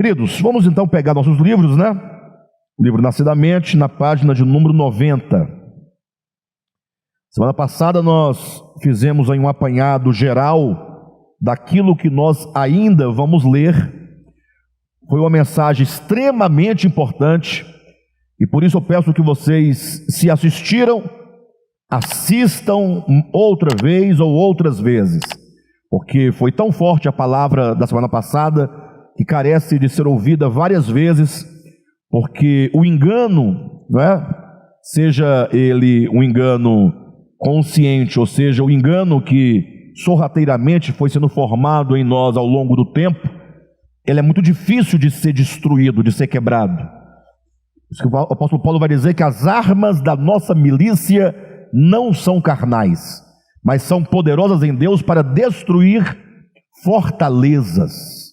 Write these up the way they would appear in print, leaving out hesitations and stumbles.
Queridos, vamos então pegar nossos livros, né? O livro Nascidamente, na página de número 90. Semana passada nós fizemos aí um apanhado geral daquilo que nós ainda vamos ler. Foi uma mensagem extremamente importante e por isso eu peço que vocês, se assistiram, assistam outra vez ou outras vezes, porque foi tão forte a palavra da semana passada que carece de ser ouvida várias vezes, porque o engano, não é? Seja ele um engano consciente, ou seja, o engano que sorrateiramente foi sendo formado em nós ao longo do tempo, ele é muito difícil de ser destruído, de ser quebrado. Isso que o apóstolo Paulo vai dizer que as armas da nossa milícia não são carnais, mas são poderosas em Deus para destruir fortalezas.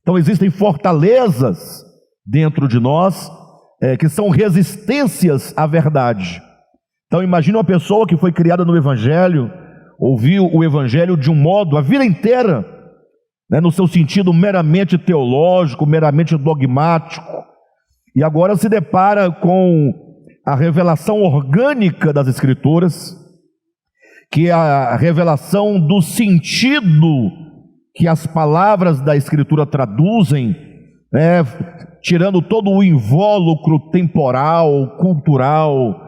Então existem fortalezas dentro de nós que são resistências à verdade. Então imagine uma pessoa que foi criada no Evangelho, ouviu o Evangelho de um modo a vida inteira, né, no seu sentido meramente teológico, meramente dogmático, e agora se depara com a revelação orgânica das Escrituras, que é a revelação do sentido que as palavras da Escritura traduzem, tirando todo o invólucro temporal, cultural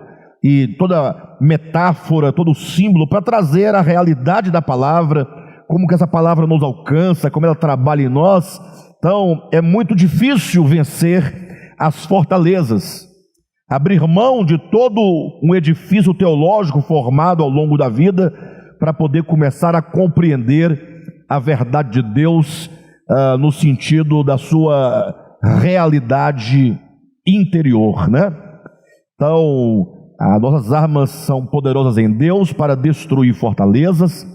e toda metáfora, todo símbolo, para trazer a realidade da palavra, como que essa palavra nos alcança, como ela trabalha em nós. Então é muito difícil vencer as fortalezas, abrir mão de todo um edifício teológico formado ao longo da vida, para poder começar a compreender a verdade de Deus no sentido da sua realidade interior, né? Então, as nossas armas são poderosas em Deus para destruir fortalezas,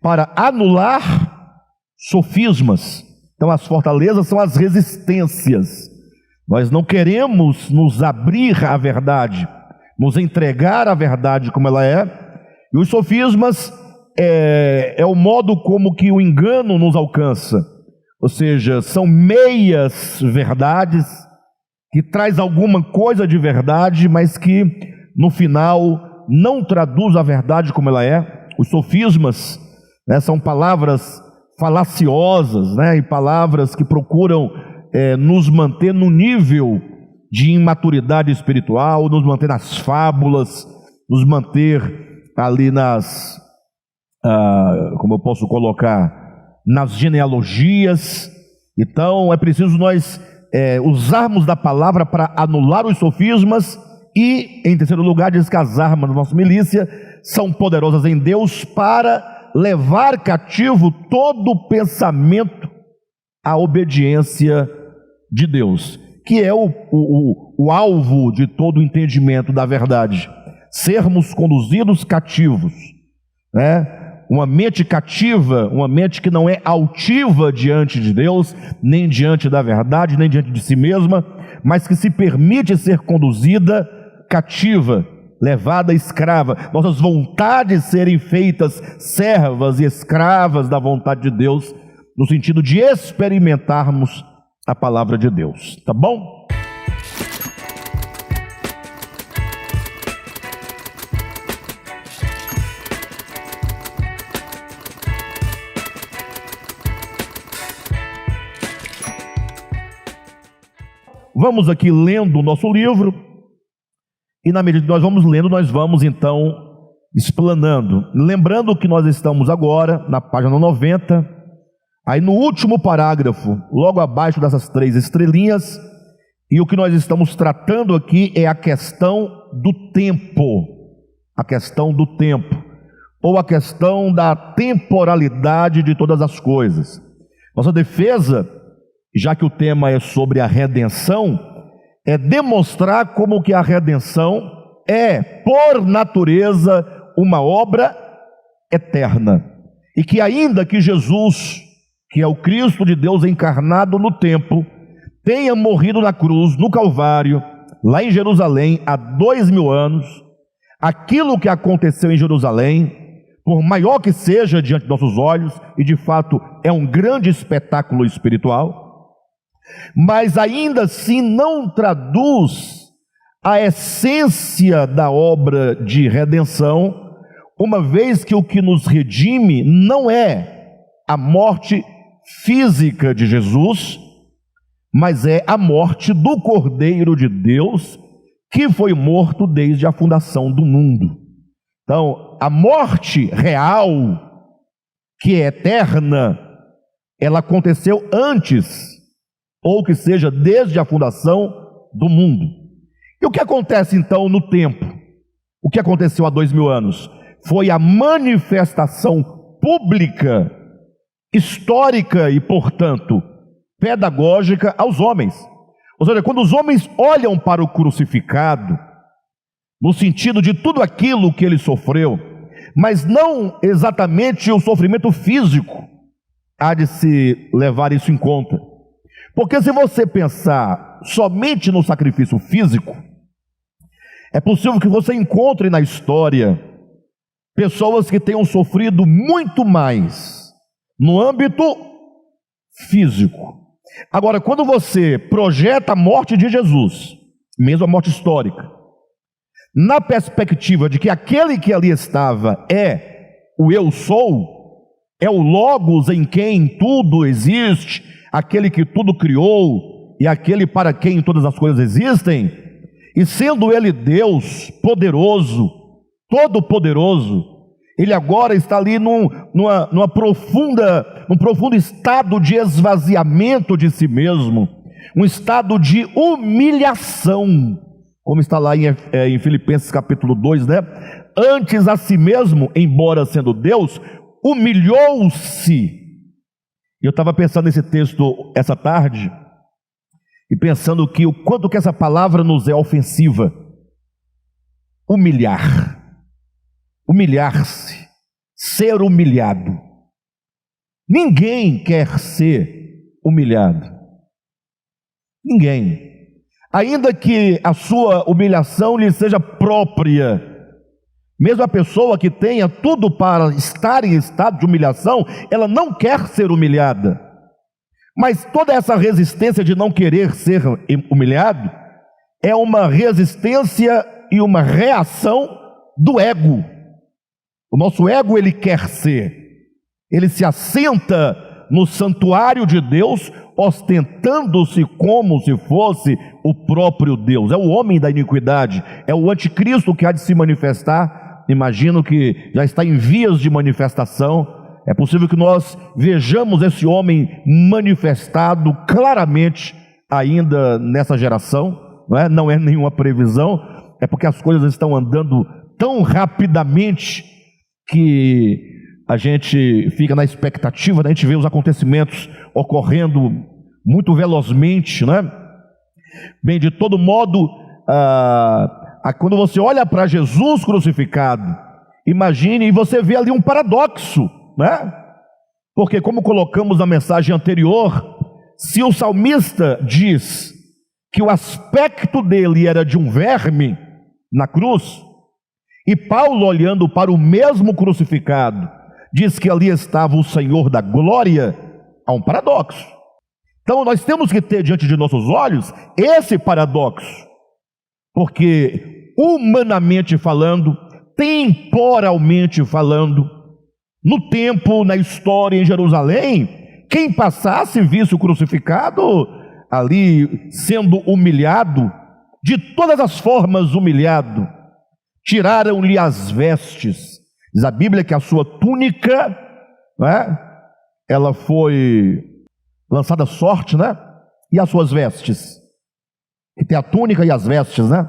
para anular sofismas. Então, as fortalezas são as resistências. Nós não queremos nos abrir à verdade, nos entregar à verdade como ela é, e os sofismas é o modo como que o engano nos alcança, ou seja, são meias verdades que traz alguma coisa de verdade, mas que no final não traduz a verdade como ela é. Os sofismas, né, são palavras falaciosas, né, e palavras que procuram nos manter no nível de imaturidade espiritual, nos manter nas fábulas, nos manter ali nas como eu posso colocar, nas genealogias. Então é preciso nós usarmos da palavra para anular os sofismas. E em terceiro lugar, diz que as armas da nossa milícia são poderosas em Deus para levar cativo todo pensamento à obediência de Deus, que é o alvo de todo o entendimento da verdade, sermos conduzidos cativos, né? Uma mente cativa, uma mente que não é altiva diante de Deus, nem diante da verdade, nem diante de si mesma, mas que se permite ser conduzida cativa, levada escrava, nossas vontades serem feitas servas e escravas da vontade de Deus, no sentido de experimentarmos a palavra de Deus, tá bom? Vamos aqui lendo o nosso livro, e na medida que nós vamos lendo, nós vamos então explanando. Lembrando que nós estamos agora na página 90, aí no último parágrafo, logo abaixo dessas 3 estrelinhas, e o que nós estamos tratando aqui é a questão do tempo, a questão do tempo, ou a questão da temporalidade de todas as coisas. Nossa defesa, já que o tema é sobre a redenção, é demonstrar como que a redenção é, por natureza, uma obra eterna, e que ainda que Jesus, que é o Cristo de Deus encarnado no tempo, tenha morrido na cruz, no Calvário, lá em Jerusalém, há 2000 anos, aquilo que aconteceu em Jerusalém, por maior que seja diante de nossos olhos, e de fato é um grande espetáculo espiritual, mas ainda assim não traduz a essência da obra de redenção, uma vez que o que nos redime não é a morte física de Jesus, mas é a morte do Cordeiro de Deus, que foi morto desde a fundação do mundo. Então, a morte real, que é eterna, ela aconteceu antes, ou que seja, desde a fundação do mundo. E o que acontece então no tempo? O que aconteceu há 2000 anos? Foi a manifestação pública, histórica e, portanto, pedagógica aos homens. Ou seja, quando os homens olham para o crucificado, no sentido de tudo aquilo que ele sofreu, mas não exatamente o sofrimento físico, há de se levar isso em conta. Porque se você pensar somente no sacrifício físico, é possível que você encontre na história pessoas que tenham sofrido muito mais no âmbito físico. Agora, quando você projeta a morte de Jesus, mesmo a morte histórica, na perspectiva de que aquele que ali estava é o eu sou, é o Logos em quem tudo existe, aquele que tudo criou e aquele para quem todas as coisas existem, e sendo ele Deus poderoso, todo-poderoso, ele agora está ali num profundo estado de esvaziamento de si mesmo, um estado de humilhação, como está lá em Filipenses capítulo 2, né? Antes a si mesmo, embora sendo Deus, humilhou-se. Eu estava pensando nesse texto essa tarde, e pensando que o quanto que essa palavra nos é ofensiva. Humilhar. Humilhar-se, ser humilhado. Ninguém quer ser humilhado. Ninguém. Ainda que a sua humilhação lhe seja própria, mesmo a pessoa que tenha tudo para estar em estado de humilhação, ela não quer ser humilhada. Mas toda essa resistência de não querer ser humilhado é uma resistência e uma reação do ego. O nosso ego, ele quer ser, ele se assenta no santuário de Deus, ostentando-se como se fosse o próprio Deus. É o homem da iniquidade, é o anticristo que há de se manifestar. Imagino que já está em vias de manifestação. É possível que nós vejamos esse homem manifestado claramente ainda nessa geração, não é nenhuma previsão, é porque as coisas estão andando tão rapidamente que a gente fica na expectativa, né? A gente vê os acontecimentos ocorrendo muito velozmente, né? Bem, de todo modo, quando você olha para Jesus crucificado, imagine, e você vê ali um paradoxo, né? Porque, como colocamos na mensagem anterior, se o salmista diz que o aspecto dele era de um verme na cruz, e Paulo, olhando para o mesmo crucificado, diz que ali estava o Senhor da glória, há um paradoxo. Então nós temos que ter diante de nossos olhos esse paradoxo, porque humanamente falando, temporalmente falando, no tempo, na história em Jerusalém, quem passasse visse o crucificado ali sendo humilhado, de todas as formas humilhado. Tiraram-lhe as vestes. Diz a Bíblia que a sua túnica, né, ela foi lançada à sorte, né? E as suas vestes, que tem a túnica e as vestes, né?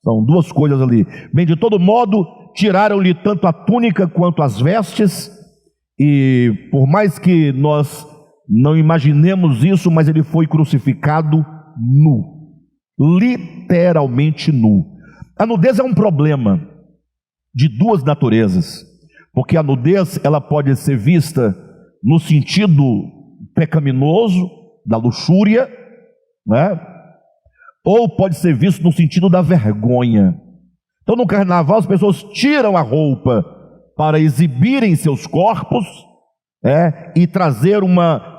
São duas coisas ali. Bem, de todo modo, tiraram-lhe tanto a túnica quanto as vestes, e por mais que nós não imaginemos isso, mas ele foi crucificado nu, literalmente nu. A nudez é um problema de duas naturezas, porque a nudez ela pode ser vista no sentido pecaminoso, da luxúria, né? Ou pode ser visto no sentido da vergonha. Então no carnaval as pessoas tiram a roupa para exibirem seus corpos, e trazer uma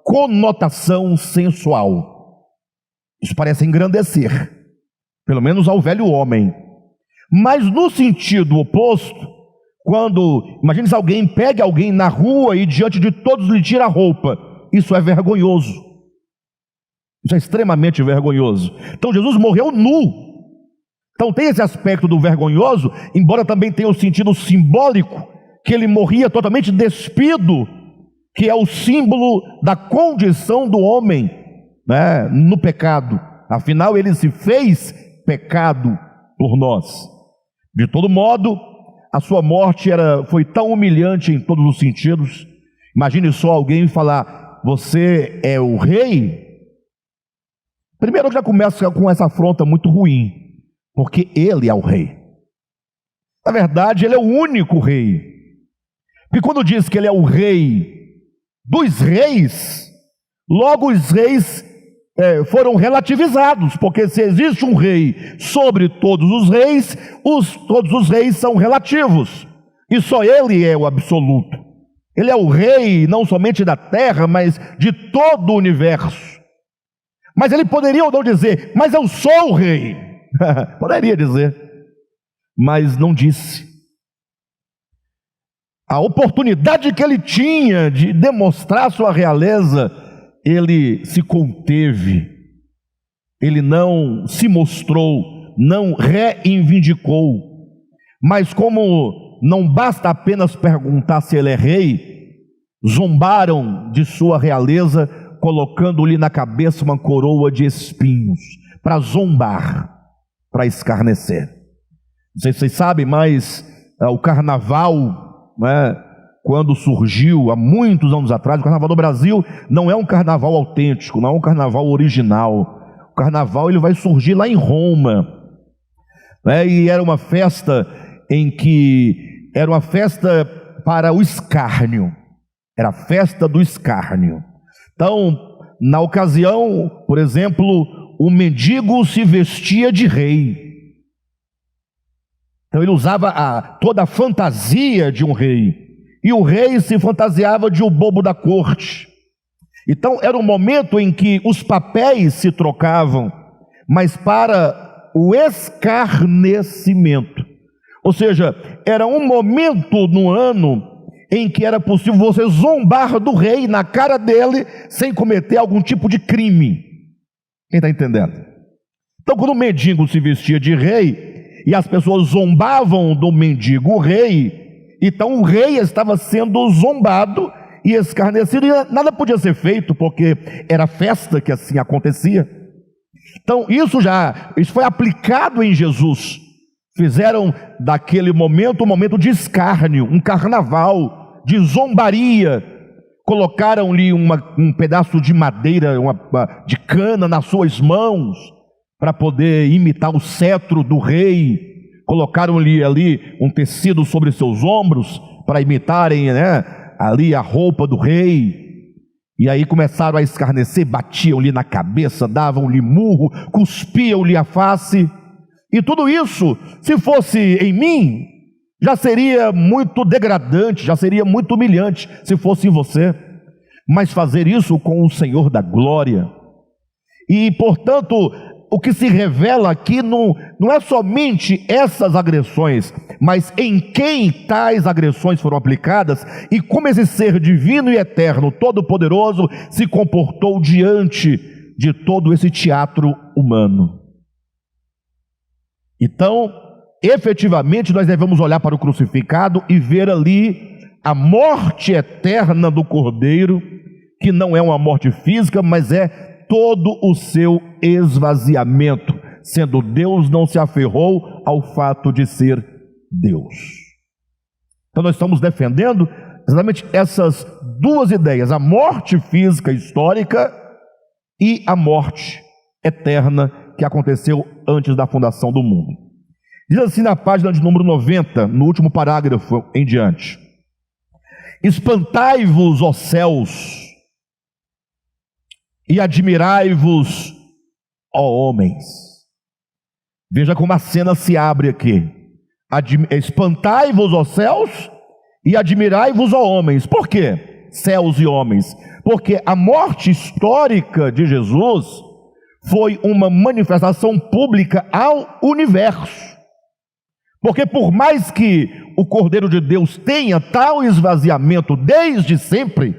conotação sensual. Isso parece engrandecer, pelo menos ao velho homem. Mas no sentido oposto, quando, imagine se alguém pega alguém na rua e diante de todos lhe tira a roupa, isso é vergonhoso. Isso é extremamente vergonhoso. Então Jesus morreu nu. Então tem esse aspecto do vergonhoso, embora também tenha o sentido simbólico, que ele morria totalmente despido, que é o símbolo da condição do homem, né, no pecado. Afinal, ele se fez pecado por nós. De todo modo, a sua morte foi tão humilhante em todos os sentidos. Imagine só alguém falar: você é o rei. Primeiro já começa com essa afronta muito ruim, porque ele é o rei. Na verdade, ele é o único rei. E quando diz que ele é o rei dos reis, logo os reis foram relativizados, porque se existe um rei sobre todos os reis, todos os reis são relativos, e só ele é o absoluto. Ele é o rei não somente da terra, mas de todo o universo. Mas ele poderia ou não dizer: mas eu sou o rei. Poderia dizer, mas não disse. A oportunidade que ele tinha de demonstrar sua realeza, ele se conteve. Ele não se mostrou, não reivindicou. Mas como não basta apenas perguntar se ele é rei, zombaram de sua realeza, colocando-lhe na cabeça uma coroa de espinhos, para zombar, para escarnecer. Não sei se vocês sabem, mas o carnaval, né, quando surgiu há muitos anos atrás, o carnaval do Brasil não é um carnaval autêntico, não é um carnaval original. O carnaval ele vai surgir lá em Roma, né, e era uma festa era uma festa para o escárnio, era a festa do escárnio. Então, na ocasião, por exemplo, o mendigo se vestia de rei. Então ele usava toda a fantasia de um rei, e o rei se fantasiava de um bobo da corte. Então era um momento em que os papéis se trocavam, mas para o escarnecimento. Ou seja, era um momento no ano em que era possível você zombar do rei na cara dele, sem cometer algum tipo de crime. Quem está entendendo? Então quando o mendigo se vestia de rei, e as pessoas zombavam do mendigo rei, então o rei estava sendo zombado e escarnecido, e nada podia ser feito, porque era festa que assim acontecia. Então isso foi aplicado em Jesus. Fizeram daquele momento um momento de escárnio, um carnaval de zombaria. Colocaram-lhe um pedaço de madeira, de cana nas suas mãos, para poder imitar o cetro do rei. Colocaram-lhe ali um tecido sobre seus ombros, para imitarem, né, ali a roupa do rei. E aí começaram a escarnecer, batiam-lhe na cabeça, davam-lhe murro, cuspiam-lhe a face. E tudo isso, se fosse em mim, já seria muito degradante, já seria muito humilhante, se fosse em você. Mas fazer isso com o Senhor da glória. E portanto, o que se revela aqui não é somente essas agressões, mas em quem tais agressões foram aplicadas, e como esse ser divino e eterno, todo-poderoso, se comportou diante de todo esse teatro humano. Então, efetivamente, nós devemos olhar para o crucificado e ver ali a morte eterna do Cordeiro, que não é uma morte física, mas é todo o seu esvaziamento. Sendo Deus, não se aferrou ao fato de ser Deus. Então nós estamos defendendo exatamente essas duas ideias: a morte física histórica e a morte eterna que aconteceu antes da fundação do mundo. Diz assim na página de número 90, no último parágrafo em diante: espantai-vos, ó céus, e admirai-vos, ó homens. Veja como a cena se abre aqui. Espantai-vos, ó céus, e admirai-vos, ó homens. Por quê? céus e homens? Porque a morte histórica de Jesus foi uma manifestação pública ao universo. Porque por mais que o Cordeiro de Deus tenha tal esvaziamento desde sempre,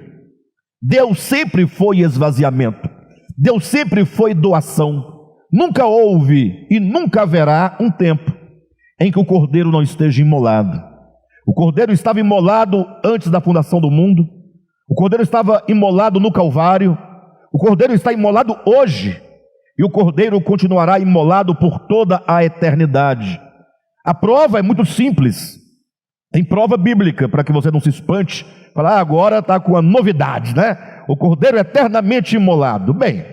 Deus sempre foi esvaziamento, Deus sempre foi doação. Nunca houve e nunca haverá um tempo em que o Cordeiro não esteja imolado. O Cordeiro estava imolado antes da fundação do mundo, o Cordeiro estava imolado no Calvário, o Cordeiro está imolado hoje, e o Cordeiro continuará imolado por toda a eternidade. A prova é muito simples, tem prova bíblica, para que você não se espante, falar, agora está com a novidade, né? O Cordeiro eternamente imolado. Bem,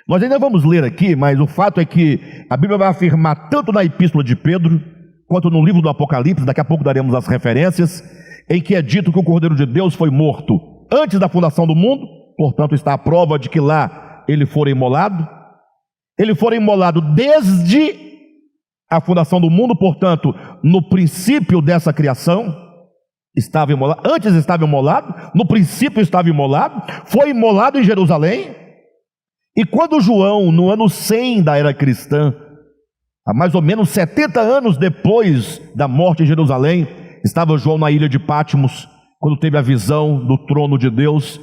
nós ainda vamos ler aqui, mas o fato é que a Bíblia vai afirmar tanto na Epístola de Pedro, quanto no livro do Apocalipse, daqui a pouco daremos as referências, em que é dito que o Cordeiro de Deus foi morto antes da fundação do mundo, portanto está a prova de que lá ele fora imolado. Ele fora imolado desde a fundação do mundo, portanto, no princípio dessa criação, estava imolado, antes estava imolado, no princípio estava imolado, foi imolado em Jerusalém. E quando João, no ano 100 da era cristã, há mais ou menos 70 anos depois da morte em Jerusalém, estava João na ilha de Patmos, quando teve a visão do trono de Deus,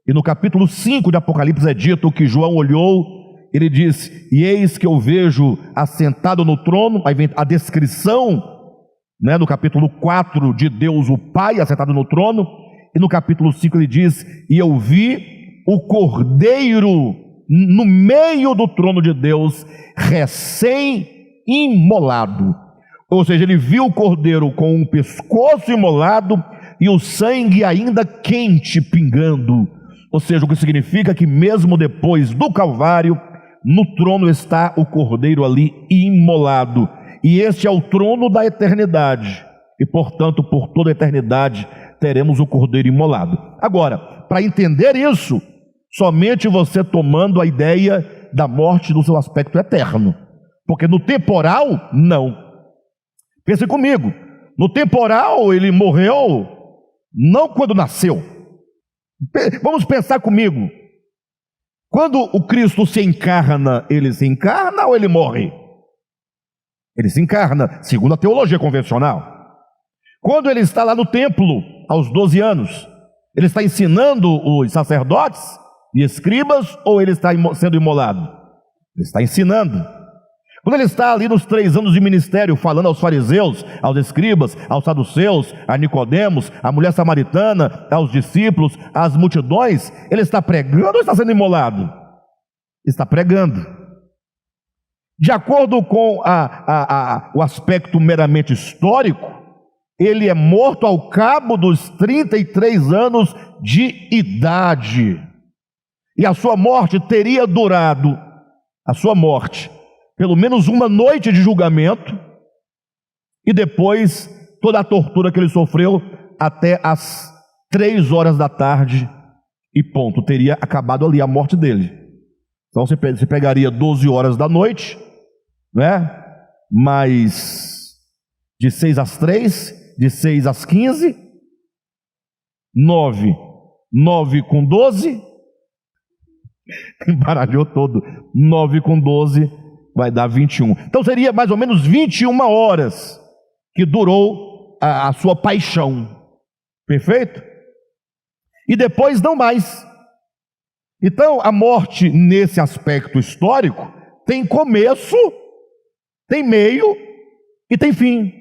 e no capítulo 5 de Apocalipse é dito que João olhou, ele disse, e eis que eu vejo assentado no trono, aí vem a descrição, no capítulo 4 de Deus o Pai assentado no trono, e no capítulo 5 ele diz, e eu vi o Cordeiro no meio do trono de Deus, recém-imolado. Ou seja, ele viu o Cordeiro com o pescoço imolado e o sangue ainda quente pingando. Ou seja, o que significa que mesmo depois do Calvário, no trono está o Cordeiro ali imolado. E este é o trono da eternidade. E portanto, por toda a eternidade, teremos o Cordeiro imolado. Agora, para entender isso, somente você tomando a ideia da morte no seu aspecto eterno. Porque no temporal, não. Pense comigo, no temporal ele morreu, não quando nasceu. Vamos pensar comigo. Quando o Cristo se encarna, ele se encarna ou ele morre? Ele se encarna, segundo a teologia convencional. Quando ele está lá no templo, aos 12 anos, ele está ensinando os sacerdotes e escribas ou ele está sendo imolado? Ele está ensinando. Quando ele está ali nos 3 anos de ministério, falando aos fariseus, aos escribas, aos saduceus, a Nicodemos, a mulher samaritana, aos discípulos, às multidões, ele está pregando ou está sendo imolado? Está pregando. De acordo com o aspecto meramente histórico, ele é morto ao cabo dos 33 anos de idade. E a sua morte teria durado, pelo menos uma noite de julgamento, e depois toda a tortura que ele sofreu até as 3 horas da tarde, e ponto, teria acabado ali a morte dele. Então você pegaria 12 horas da noite, mais de 6 às 3, de 6 às 15, 9 com 12, embaralhou todo, 9 com 12, vai dar 21. Então seria mais ou menos 21 horas que durou a sua paixão. Perfeito? E depois não mais. Então a morte nesse aspecto histórico tem começo, tem meio e tem fim.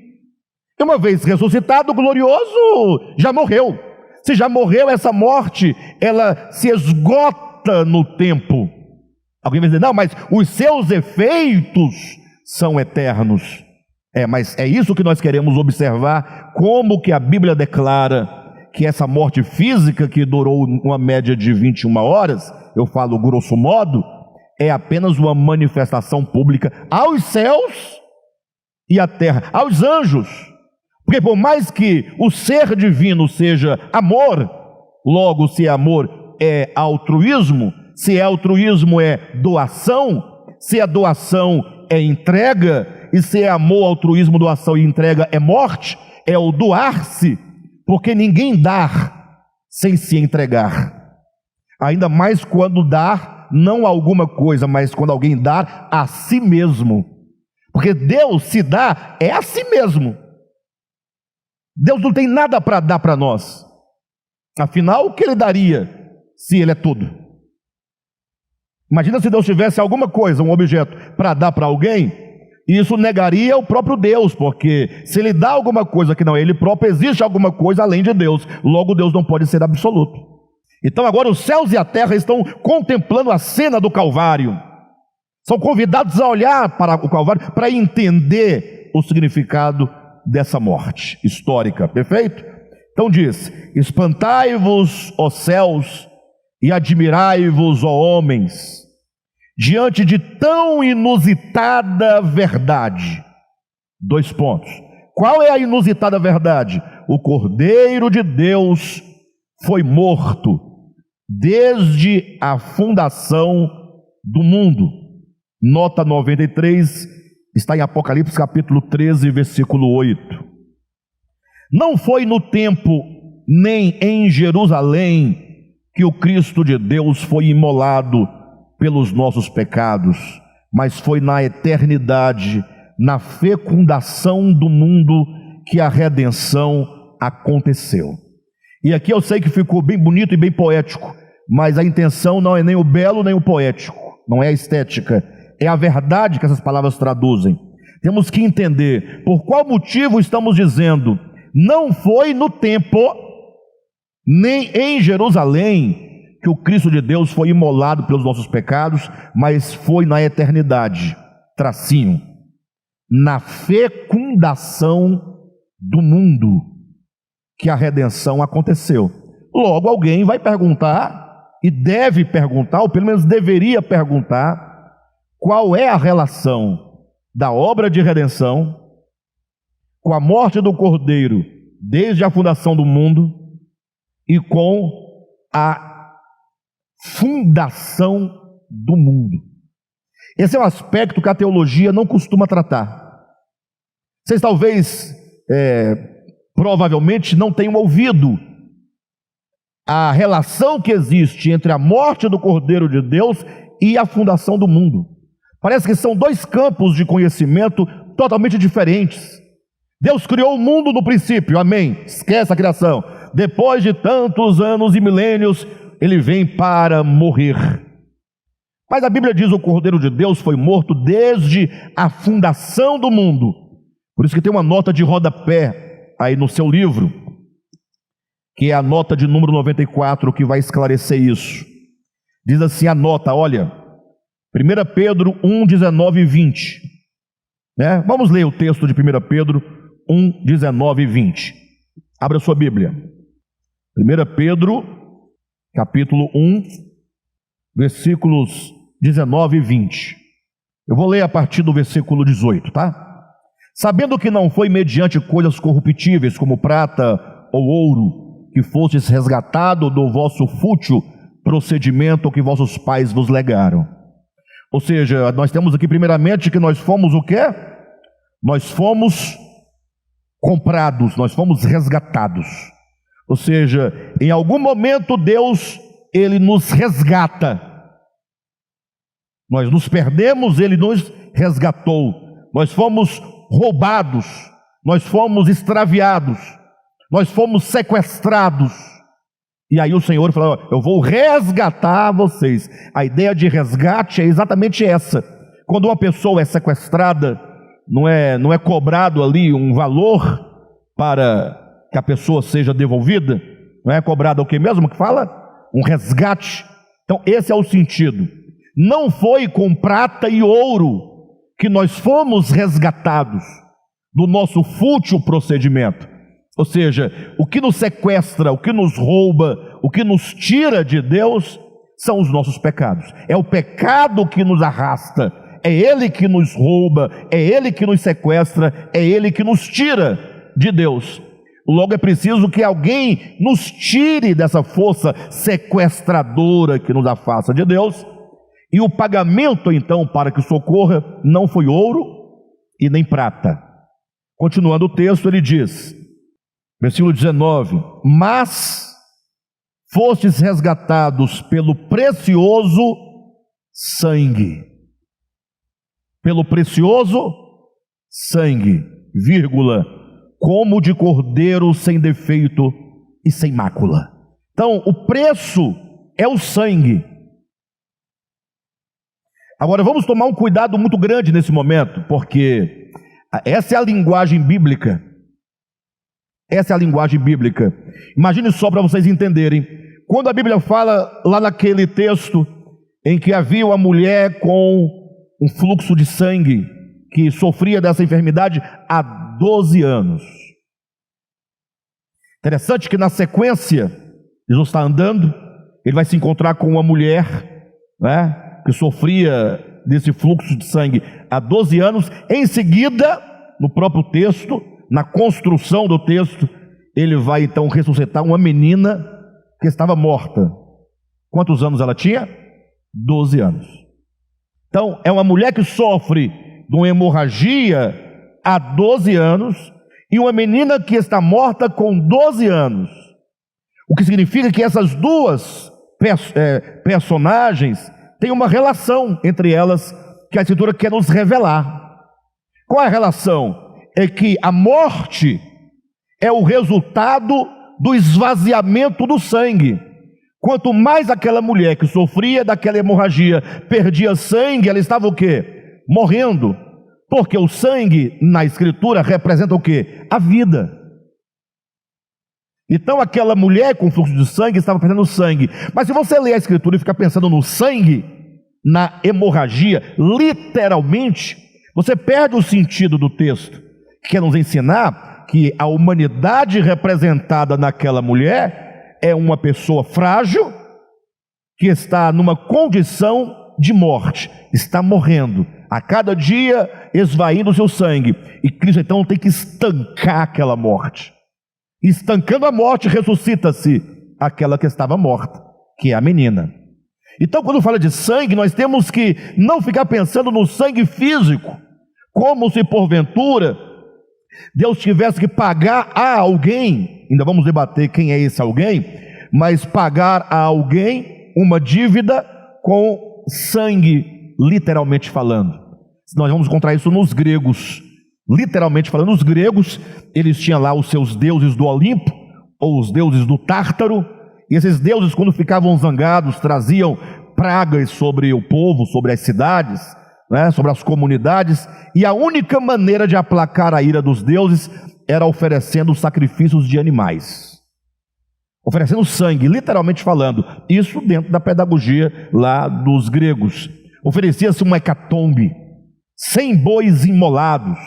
E uma vez ressuscitado, glorioso, já morreu. Se já morreu, essa morte, ela se esgota no tempo. Alguém vai dizer, não, mas os seus efeitos são eternos. Mas é isso que nós queremos observar, como que a Bíblia declara que essa morte física, que durou uma média de 21 horas, eu falo grosso modo, é apenas uma manifestação pública aos céus e à terra, aos anjos. Porque por mais que o ser divino seja amor, logo se amor é altruísmo, se altruísmo é doação, se a doação é entrega, e se é amor, altruísmo, doação e entrega é morte, é o doar-se, porque ninguém dá sem se entregar. Ainda mais quando dá, não alguma coisa, mas quando alguém dá a si mesmo. Porque Deus se dá é a si mesmo. Deus não tem nada para dar para nós. Afinal, o que Ele daria se Ele é tudo? Imagina se Deus tivesse alguma coisa, um objeto, para dar para alguém, e isso negaria o próprio Deus, porque se Ele dá alguma coisa que não é Ele próprio, existe alguma coisa além de Deus. Logo, Deus não pode ser absoluto. Então agora os céus e a terra estão contemplando a cena do Calvário. São convidados a olhar para o Calvário para entender o significado dessa morte histórica, perfeito? Então diz: espantai-vos, ó céus, e admirai-vos, ó homens, diante de tão inusitada verdade. 2 pontos. Qual é a inusitada verdade? O Cordeiro de Deus foi morto desde a fundação do mundo. Nota 93, está em Apocalipse capítulo 13, versículo 8. Não foi no tempo, nem em Jerusalém, que o Cristo de Deus foi imolado pelos nossos pecados, mas foi na eternidade, na fecundação do mundo, que a redenção aconteceu. E aqui eu sei que ficou bem bonito e bem poético, mas a intenção não é nem o belo nem o poético, não é a estética, é a verdade que essas palavras traduzem. Temos que entender por qual motivo estamos dizendo: não foi no tempo, nem em Jerusalém, que o Cristo de Deus foi imolado pelos nossos pecados, mas foi na eternidade, tracinho, na fecundação do mundo, que a redenção aconteceu. Logo alguém vai perguntar, e deve perguntar, ou pelo menos deveria perguntar, qual é a relação da obra de redenção com a morte do Cordeiro desde a fundação do mundo e com a fundação do mundo. Esse é um aspecto que a teologia não costuma tratar. Vocês talvez, provavelmente, não tenham ouvido a relação que existe entre a morte do Cordeiro de Deus e a fundação do mundo. Parece que são 2 campos de conhecimento totalmente diferentes. Deus criou o mundo no princípio, amém, esquece a criação. Depois de tantos anos e milênios, Ele vem para morrer. Mas a Bíblia diz: o Cordeiro de Deus foi morto desde a fundação do mundo. Por isso que tem uma nota de rodapé aí no seu livro, que é a nota de número 94, que vai esclarecer isso. Diz assim a nota, olha, 1 Pedro 1, 19 e 20. Vamos ler o texto de 1 Pedro 1, 19 e 20. Abra sua Bíblia. 1 Pedro, capítulo 1, versículos 19 e 20. Eu vou ler a partir do versículo 18, tá? Sabendo que não foi mediante coisas corruptíveis, como prata ou ouro, que fostes resgatado do vosso fútil procedimento que vossos pais vos legaram. Ou seja, nós temos aqui primeiramente que nós fomos o quê? Nós fomos comprados, nós fomos resgatados. Ou seja, em algum momento Deus, Ele nos resgata. Nós nos perdemos, Ele nos resgatou. Nós fomos roubados, nós fomos extraviados, nós fomos sequestrados. E aí o Senhor falou: eu vou resgatar vocês. A ideia de resgate é exatamente essa. Quando uma pessoa é sequestrada, não é cobrado ali um valor para que a pessoa seja devolvida, não é cobrado o que mesmo que fala? Um resgate. Então esse é o sentido. Não foi com prata e ouro que nós fomos resgatados do nosso fútil procedimento. Ou seja, o que nos sequestra, o que nos rouba, o que nos tira de Deus são os nossos pecados. É o pecado que nos arrasta, é ele que nos rouba, é ele que nos sequestra, é ele que nos tira de Deus. Logo é preciso que alguém nos tire dessa força sequestradora que nos afasta de Deus. E o pagamento então para que socorra não foi ouro e nem prata. Continuando o texto, ele diz, versículo 19: mas fostes resgatados pelo precioso sangue. Pelo precioso sangue, vírgula, como de cordeiro sem defeito e sem mácula. Então, o preço é o sangue. Agora, vamos tomar um cuidado muito grande nesse momento, porque essa é a linguagem bíblica. Essa é a linguagem bíblica. Imagine só para vocês entenderem. Quando a Bíblia fala lá naquele texto em que havia uma mulher com um fluxo de sangue, que sofria dessa enfermidade há 12 anos. Interessante que na sequência, Jesus está andando, ele vai se encontrar com uma mulher, né, que sofria desse fluxo de sangue há 12 anos. Em seguida, no próprio texto, na construção do texto, ele vai então ressuscitar uma menina que estava morta. Quantos anos ela tinha? 12 anos. Então, é uma mulher que sofre de uma hemorragia há 12 anos e uma menina que está morta com 12 anos. O que significa que essas duas personagens têm uma relação entre elas que a Escritura quer nos revelar. Qual é a relação? É que a morte é o resultado do esvaziamento do sangue. Quanto mais aquela mulher que sofria daquela hemorragia perdia sangue, ela estava o quê? Morrendo. Porque o sangue na Escritura representa o quê? A vida. Então aquela mulher com fluxo de sangue estava perdendo sangue. Mas se você ler a Escritura e ficar pensando no sangue, na hemorragia, literalmente, você perde o sentido do texto, que quer nos ensinar que a humanidade representada naquela mulher é uma pessoa frágil, que está numa condição de morte, está morrendo, a cada dia esvaindo o seu sangue, e Cristo então tem que estancar aquela morte. Estancando a morte, ressuscita-se aquela que estava morta, que é a menina. Então, quando fala de sangue, nós temos que não ficar pensando no sangue físico, como se porventura Deus tivesse que pagar a alguém, ainda vamos debater quem é esse alguém, mas pagar a alguém uma dívida com sangue, literalmente falando. Nós vamos encontrar isso nos gregos. Literalmente falando, os gregos, eles tinham lá os seus deuses do Olimpo, ou os deuses do Tártaro, e esses deuses, quando ficavam zangados, traziam pragas sobre o povo, sobre as cidades, né, sobre as comunidades, e a única maneira de aplacar a ira dos deuses era oferecendo sacrifícios de animais, oferecendo sangue, literalmente falando. Isso dentro da pedagogia lá dos gregos. Oferecia-se uma hecatombe, 100 bois imolados,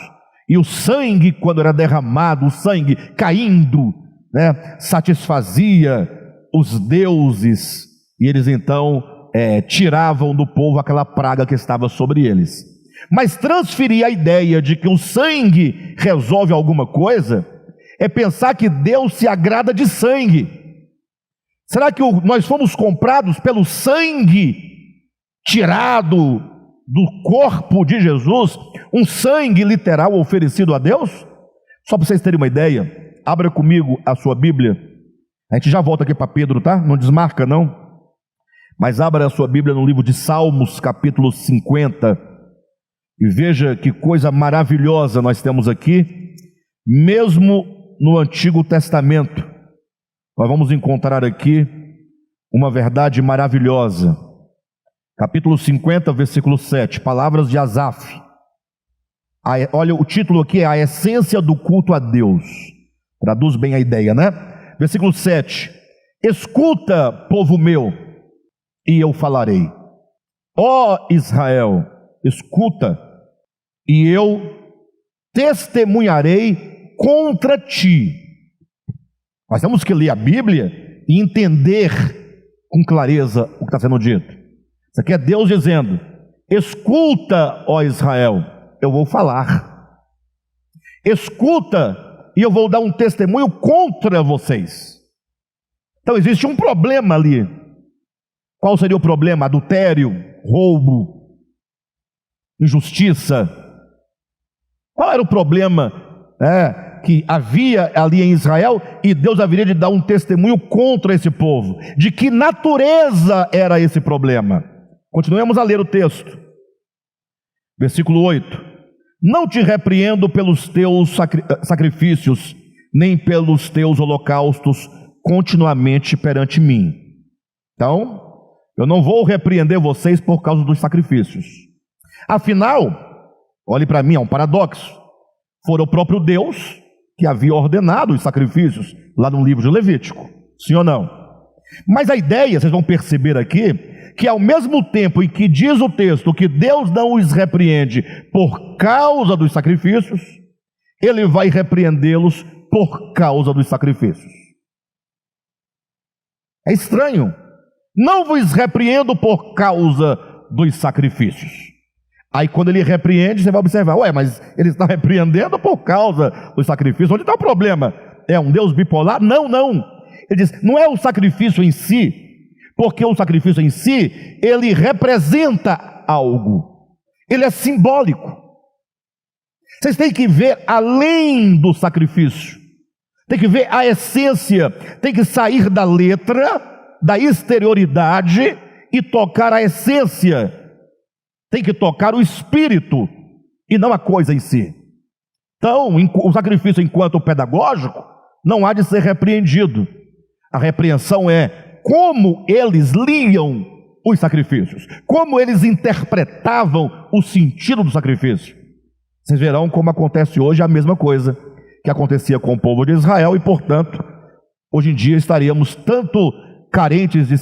e o sangue, quando era derramado, o sangue caindo, né, satisfazia os deuses, e eles então tiravam do povo aquela praga que estava sobre eles. Mas transferir a ideia de que o sangue resolve alguma coisa é pensar que Deus se agrada de sangue. Será que nós fomos comprados pelo sangue tirado do corpo de Jesus, um sangue literal oferecido a Deus? Só para vocês terem uma ideia, abra comigo a sua Bíblia. A gente já volta aqui para Pedro, tá? Não desmarca não. Mas abra a sua Bíblia no livro de Salmos, capítulo 50, e veja que coisa maravilhosa nós temos aqui. Mesmo no Antigo Testamento, nós vamos encontrar aqui uma verdade maravilhosa. Capítulo 50, versículo 7, palavras de Asaf. Olha, o título aqui é A Essência do Culto a Deus. Traduz bem a ideia, né? Versículo 7: Escuta, povo meu, e eu falarei. Ó Israel, escuta, e eu testemunharei contra ti. Nós temos que ler a Bíblia e entender com clareza o que está sendo dito. Isso aqui é Deus dizendo: escuta, ó Israel, eu vou falar. Escuta, e eu vou dar um testemunho contra vocês. Então existe um problema ali. Qual seria o problema? Adultério, roubo, injustiça. Qual era o problema que havia ali em Israel, e Deus haveria de dar um testemunho contra esse povo, de que natureza era esse problema. Continuemos a ler o texto. Versículo 8: não te repreendo pelos teus sacrifícios, nem pelos teus holocaustos continuamente perante mim. Então, eu não vou repreender vocês por causa dos sacrifícios. Afinal, olhe para mim, é um paradoxo. Foi o próprio Deus que havia ordenado os sacrifícios lá no livro de Levítico, sim ou não? Mas a ideia, vocês vão perceber aqui, que ao mesmo tempo em que diz o texto que Deus não os repreende por causa dos sacrifícios, Ele vai repreendê-los por causa dos sacrifícios. É estranho. Não vos repreendo por causa dos sacrifícios. Aí quando Ele repreende, você vai observar, mas Ele está repreendendo por causa dos sacrifícios. Onde está o problema? É um Deus bipolar? Não. Ele diz, não é o sacrifício em si, porque o sacrifício em si, ele representa algo, ele é simbólico. Vocês têm que ver além do sacrifício, tem que ver a essência, tem que sair da letra, da exterioridade e tocar a essência, tem que tocar o espírito e não a coisa em si. Então, o sacrifício enquanto pedagógico não há de ser repreendido. A repreensão é como eles liam os sacrifícios, como eles interpretavam o sentido do sacrifício. Vocês verão como acontece hoje a mesma coisa que acontecia com o povo de Israel, e portanto, hoje em dia estaríamos tanto carentes de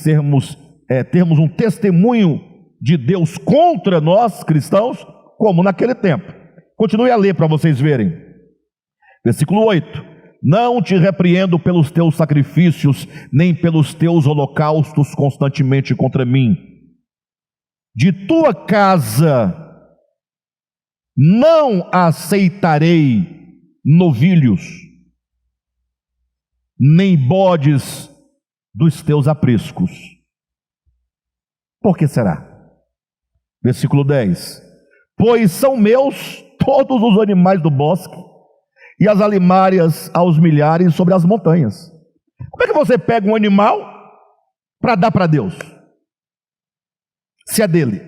termos um testemunho de Deus contra nós cristãos, como naquele tempo. Continue a ler para vocês verem. Versículo 8: não te repreendo pelos teus sacrifícios, nem pelos teus holocaustos constantemente contra mim. De tua casa não aceitarei novilhos, nem bodes dos teus apriscos. Por que será? Versículo 10: pois são meus todos os animais do bosque, e as alimárias aos milhares sobre as montanhas. Como é que você pega um animal para dar para Deus, se é dele?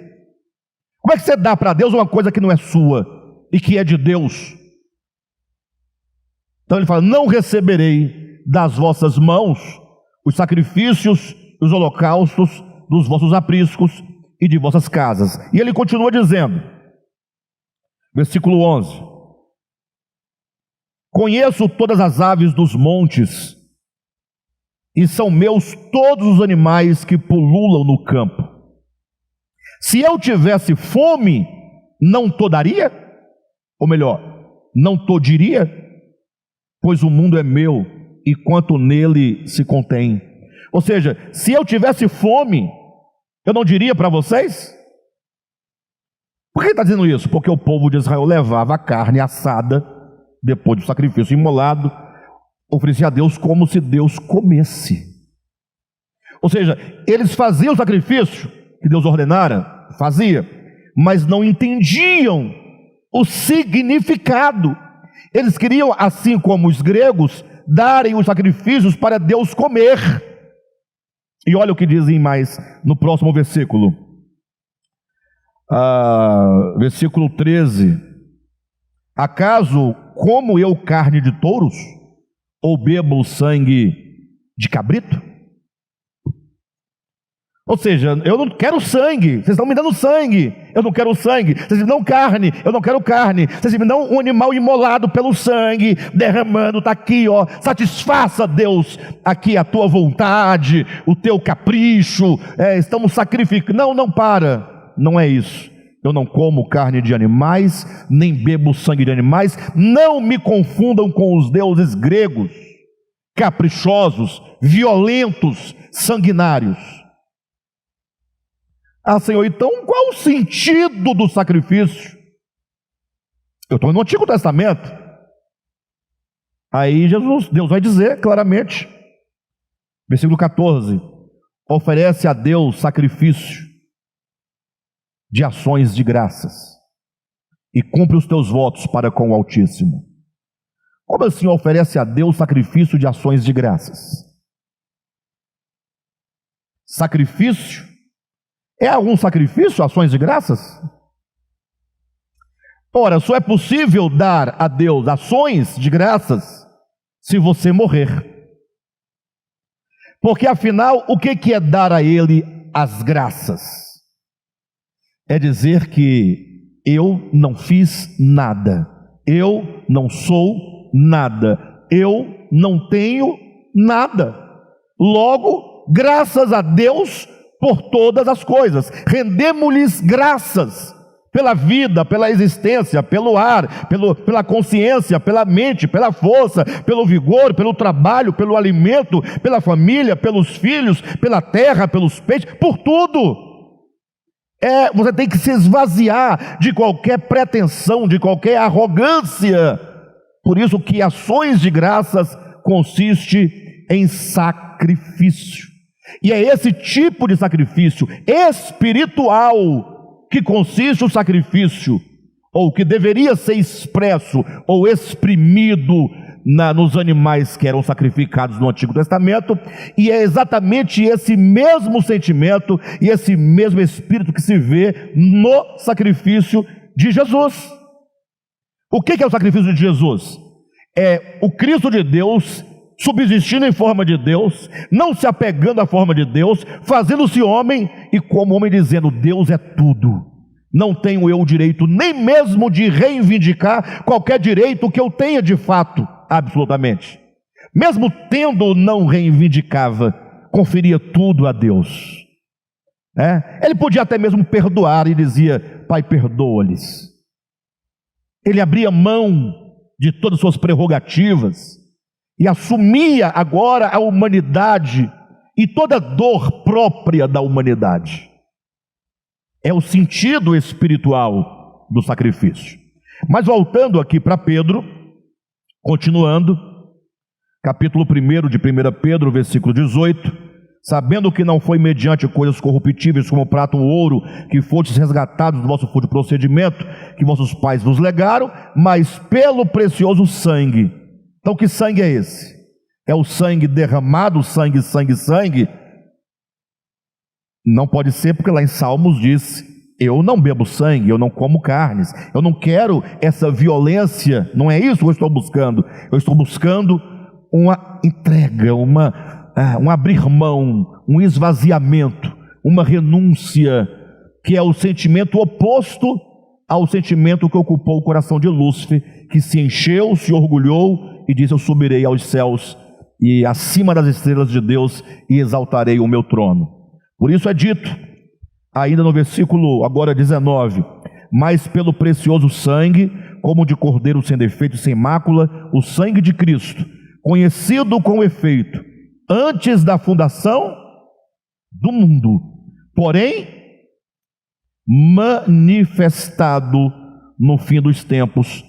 Como é que você dá para Deus uma coisa que não é sua e que é de Deus? Então ele fala, não receberei das vossas mãos os sacrifícios, os holocaustos dos vossos apriscos e de vossas casas. E ele continua dizendo, versículo 11: conheço todas as aves dos montes, e são meus todos os animais que pululam no campo. Se eu tivesse fome, não to daria? Ou melhor, não to diria? Pois o mundo é meu, e quanto nele se contém. Ou seja, se eu tivesse fome, eu não diria para vocês? Por que está dizendo isso? Porque o povo de Israel levava a carne assada, depois do sacrifício imolado, oferecia a Deus como se Deus comesse. Ou seja, eles faziam o sacrifício que Deus ordenara, fazia, mas não entendiam o significado. Eles queriam, assim como os gregos, darem os sacrifícios para Deus comer. E olha o que dizem mais no próximo versículo, versículo 13: acaso como eu carne de touros, ou bebo sangue de cabrito? Ou seja, eu não quero sangue, vocês estão me dando sangue, eu não quero sangue. Vocês me dão carne, eu não quero carne. Vocês me dão um animal imolado pelo sangue, derramando, está aqui, ó. Satisfaça, Deus, aqui a tua vontade, o teu capricho, estamos sacrificando. Não para, não é isso. Eu não como carne de animais, nem bebo sangue de animais. Não me confundam com os deuses gregos, caprichosos, violentos, sanguinários. Senhor, então qual o sentido do sacrifício? Eu estou no Antigo Testamento. Aí Deus vai dizer claramente, versículo 14: oferece a Deus sacrifício de ações de graças, e cumpre os teus votos para com o Altíssimo. Como assim oferece a Deus sacrifício de ações de graças? Sacrifício? É algum sacrifício, ações de graças? Ora, só é possível dar a Deus ações de graças se você morrer. Porque afinal, o que é dar a Ele as graças? É dizer que eu não fiz nada, eu não sou nada, eu não tenho nada. Logo, graças a Deus por todas as coisas. Rendemos-lhes graças pela vida, pela existência, pelo ar, pela consciência, pela mente, pela força, pelo vigor, pelo trabalho, pelo alimento, pela família, pelos filhos, pela terra, pelos peixes, por tudo. Você tem que se esvaziar de qualquer pretensão, de qualquer arrogância. Por isso que ações de graças consiste em sacrifício. E é esse tipo de sacrifício espiritual que consiste o sacrifício, ou que deveria ser expresso ou exprimido nos animais que eram sacrificados no Antigo Testamento, e é exatamente esse mesmo sentimento e esse mesmo espírito que se vê no sacrifício de Jesus. O que é o sacrifício de Jesus? É o Cristo de Deus subsistindo em forma de Deus, não se apegando à forma de Deus, fazendo-se homem e como homem dizendo: Deus é tudo, não tenho eu o direito nem mesmo de reivindicar qualquer direito que eu tenha de fato, absolutamente. Mesmo tendo, não reivindicava, conferia tudo a Deus. Ele podia até mesmo perdoar e dizia: Pai, perdoa-lhes. Ele abria mão de todas as suas prerrogativas e assumia agora a humanidade e toda a dor própria da humanidade. É o sentido espiritual do sacrifício. Mas voltando aqui para Pedro, continuando, capítulo 1 de 1 Pedro, versículo 18: sabendo que não foi mediante coisas corruptíveis como prata ou ouro que fostes resgatados do vosso fútil procedimento que vossos pais vos legaram, mas pelo precioso sangue. Então que sangue é esse? É o sangue derramado, sangue. Não pode ser, porque lá em Salmos diz: eu não bebo sangue, eu não como carnes, eu não quero essa violência. Não é isso que eu estou buscando. Eu estou buscando uma entrega, um abrir mão, um esvaziamento, uma renúncia, que é o sentimento oposto ao sentimento que ocupou o coração de Lúcifer, que se encheu, se orgulhou e disse: eu subirei aos céus e acima das estrelas de Deus e exaltarei o meu trono. Por isso é dito, ainda no versículo agora 19: mas pelo precioso sangue, como de cordeiro sem defeito e sem mácula, o sangue de Cristo, conhecido com efeito antes da fundação do mundo, porém manifestado no fim dos tempos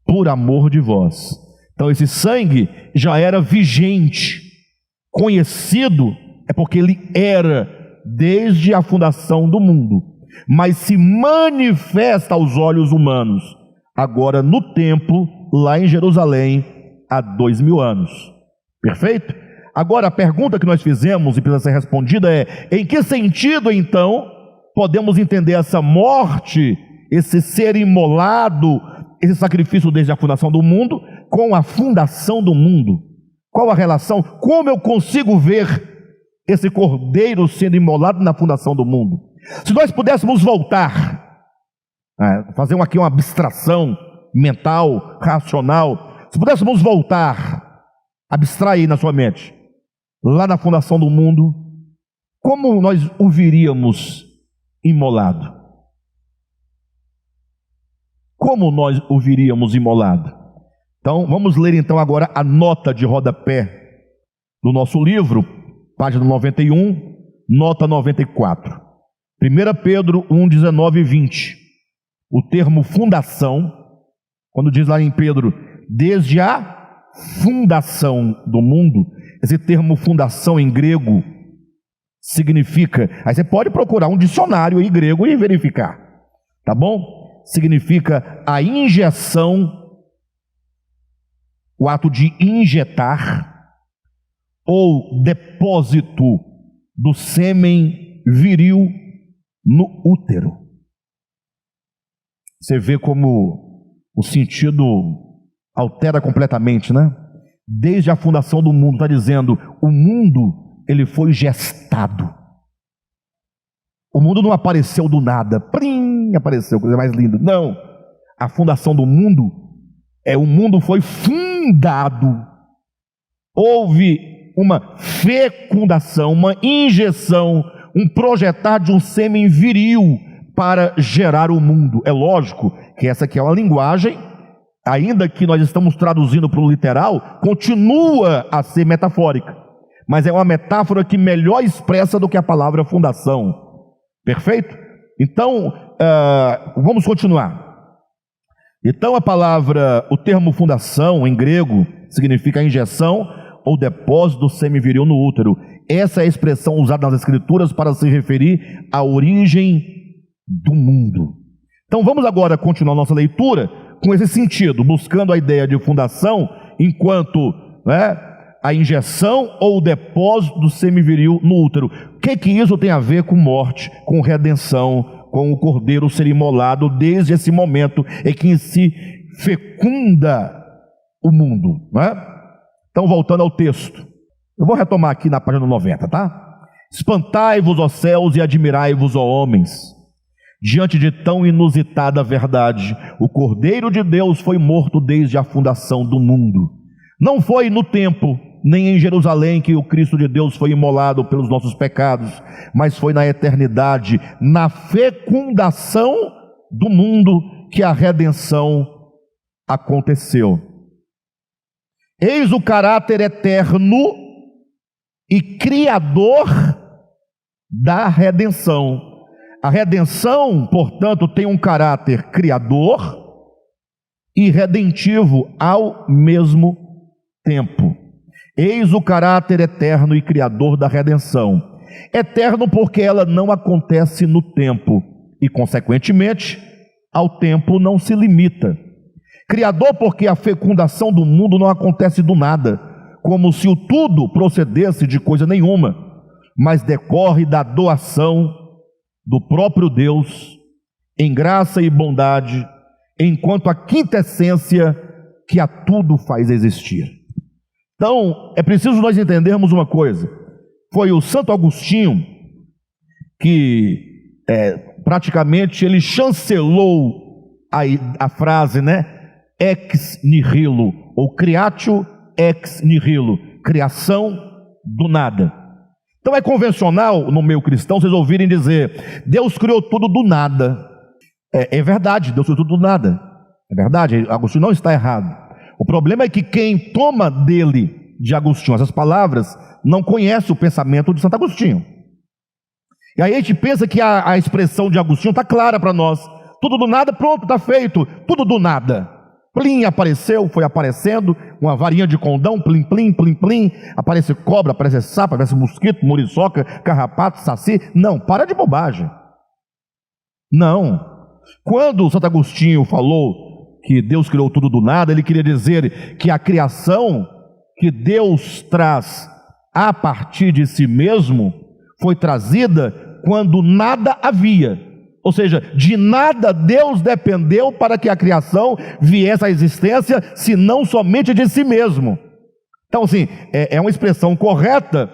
por amor de vós. Então esse sangue já era vigente, conhecido, é porque ele era desde a fundação do mundo, mas se manifesta aos olhos humanos agora no templo, lá em Jerusalém, há 2000 anos. Perfeito? Agora a pergunta que nós fizemos e precisa ser respondida é: em que sentido então podemos entender essa morte, esse ser imolado, esse sacrifício desde a fundação do mundo, com a fundação do mundo? Qual a relação? Como eu consigo ver esse cordeiro sendo imolado na fundação do mundo? Se nós pudéssemos voltar, fazer aqui uma abstração mental, racional, se pudéssemos voltar, abstrair na sua mente, lá na fundação do mundo, como nós o viríamos imolado? Como nós o viríamos imolado? Então, vamos ler então agora a nota de rodapé do nosso livro, página 91, nota 94. 1 Pedro 1, 19 e 20. O termo fundação, quando diz lá em Pedro, desde a fundação do mundo, esse termo fundação em grego significa, aí você pode procurar um dicionário aí grego e verificar, tá bom? Significa a injeção o ato de injetar ou depósito do sêmen viril no útero. Você vê como o sentido altera completamente, né? Desde a fundação do mundo, está dizendo, o mundo, ele foi gestado. O mundo não apareceu do nada, prim, apareceu, coisa mais linda. Não, a fundação do mundo, o mundo foi fundado. Houve uma fecundação, uma injeção, um projetar de um sêmen viril para gerar o mundo. É lógico que essa aqui é uma linguagem, ainda que nós estamos traduzindo para o literal, continua a ser metafórica, mas é uma metáfora que melhor expressa do que a palavra fundação. Perfeito? Então, vamos continuar. Então a palavra, o termo fundação em grego significa injeção ou depósito do sêmen-viril no útero. Essa é a expressão usada nas Escrituras para se referir à origem do mundo. Então vamos agora continuar nossa leitura com esse sentido, buscando a ideia de fundação enquanto a injeção ou o depósito do sêmen-viril no útero. O que isso tem a ver com morte, com redenção, com o cordeiro ser imolado desde esse momento em que se fecunda o mundo, Então, voltando ao texto, eu vou retomar aqui na página 90, tá? Espantai-vos, ó céus, e admirai-vos, ó homens, diante de tão inusitada verdade. O Cordeiro de Deus foi morto desde a fundação do mundo. Não foi no templo, nem em Jerusalém, que o Cristo de Deus foi imolado pelos nossos pecados, mas foi na eternidade, na fecundação do mundo, que a redenção aconteceu. Eis o caráter eterno e criador da redenção. A redenção, portanto, tem um caráter criador e redentivo ao mesmo tempo. Eis o caráter eterno e criador da redenção. Eterno porque ela não acontece no tempo e, consequentemente, ao tempo não se limita. Criador porque a fecundação do mundo não acontece do nada, como se o tudo procedesse de coisa nenhuma, mas decorre da doação do próprio Deus, em graça e bondade, enquanto a quintessência que a tudo faz existir. Então, é preciso nós entendermos uma coisa. Foi o Santo Agostinho que praticamente ele chancelou a frase, ex nihilo, ou creatio ex nihilo, criação do nada. Então é convencional no meio cristão vocês ouvirem dizer, Deus criou tudo do nada. É verdade, Deus criou tudo do nada. É verdade, Agostinho não está errado. O problema é que quem toma de Agostinho, essas palavras, não conhece o pensamento de Santo Agostinho. E aí a gente pensa que a expressão de Agostinho está clara para nós. Tudo do nada, pronto, está feito. Tudo do nada. Plim, apareceu, foi aparecendo, uma varinha de condão, plim, plim, plim, plim, aparece cobra, aparece sapo, aparece mosquito, muriçoca, carrapato, saci. Não, para de bobagem. Não. Quando Santo Agostinho falou que Deus criou tudo do nada, ele queria dizer que a criação que Deus traz a partir de si mesmo foi trazida quando nada havia. Ou seja, de nada Deus dependeu para que a criação viesse à existência, senão somente de si mesmo. Então, assim, é uma expressão correta,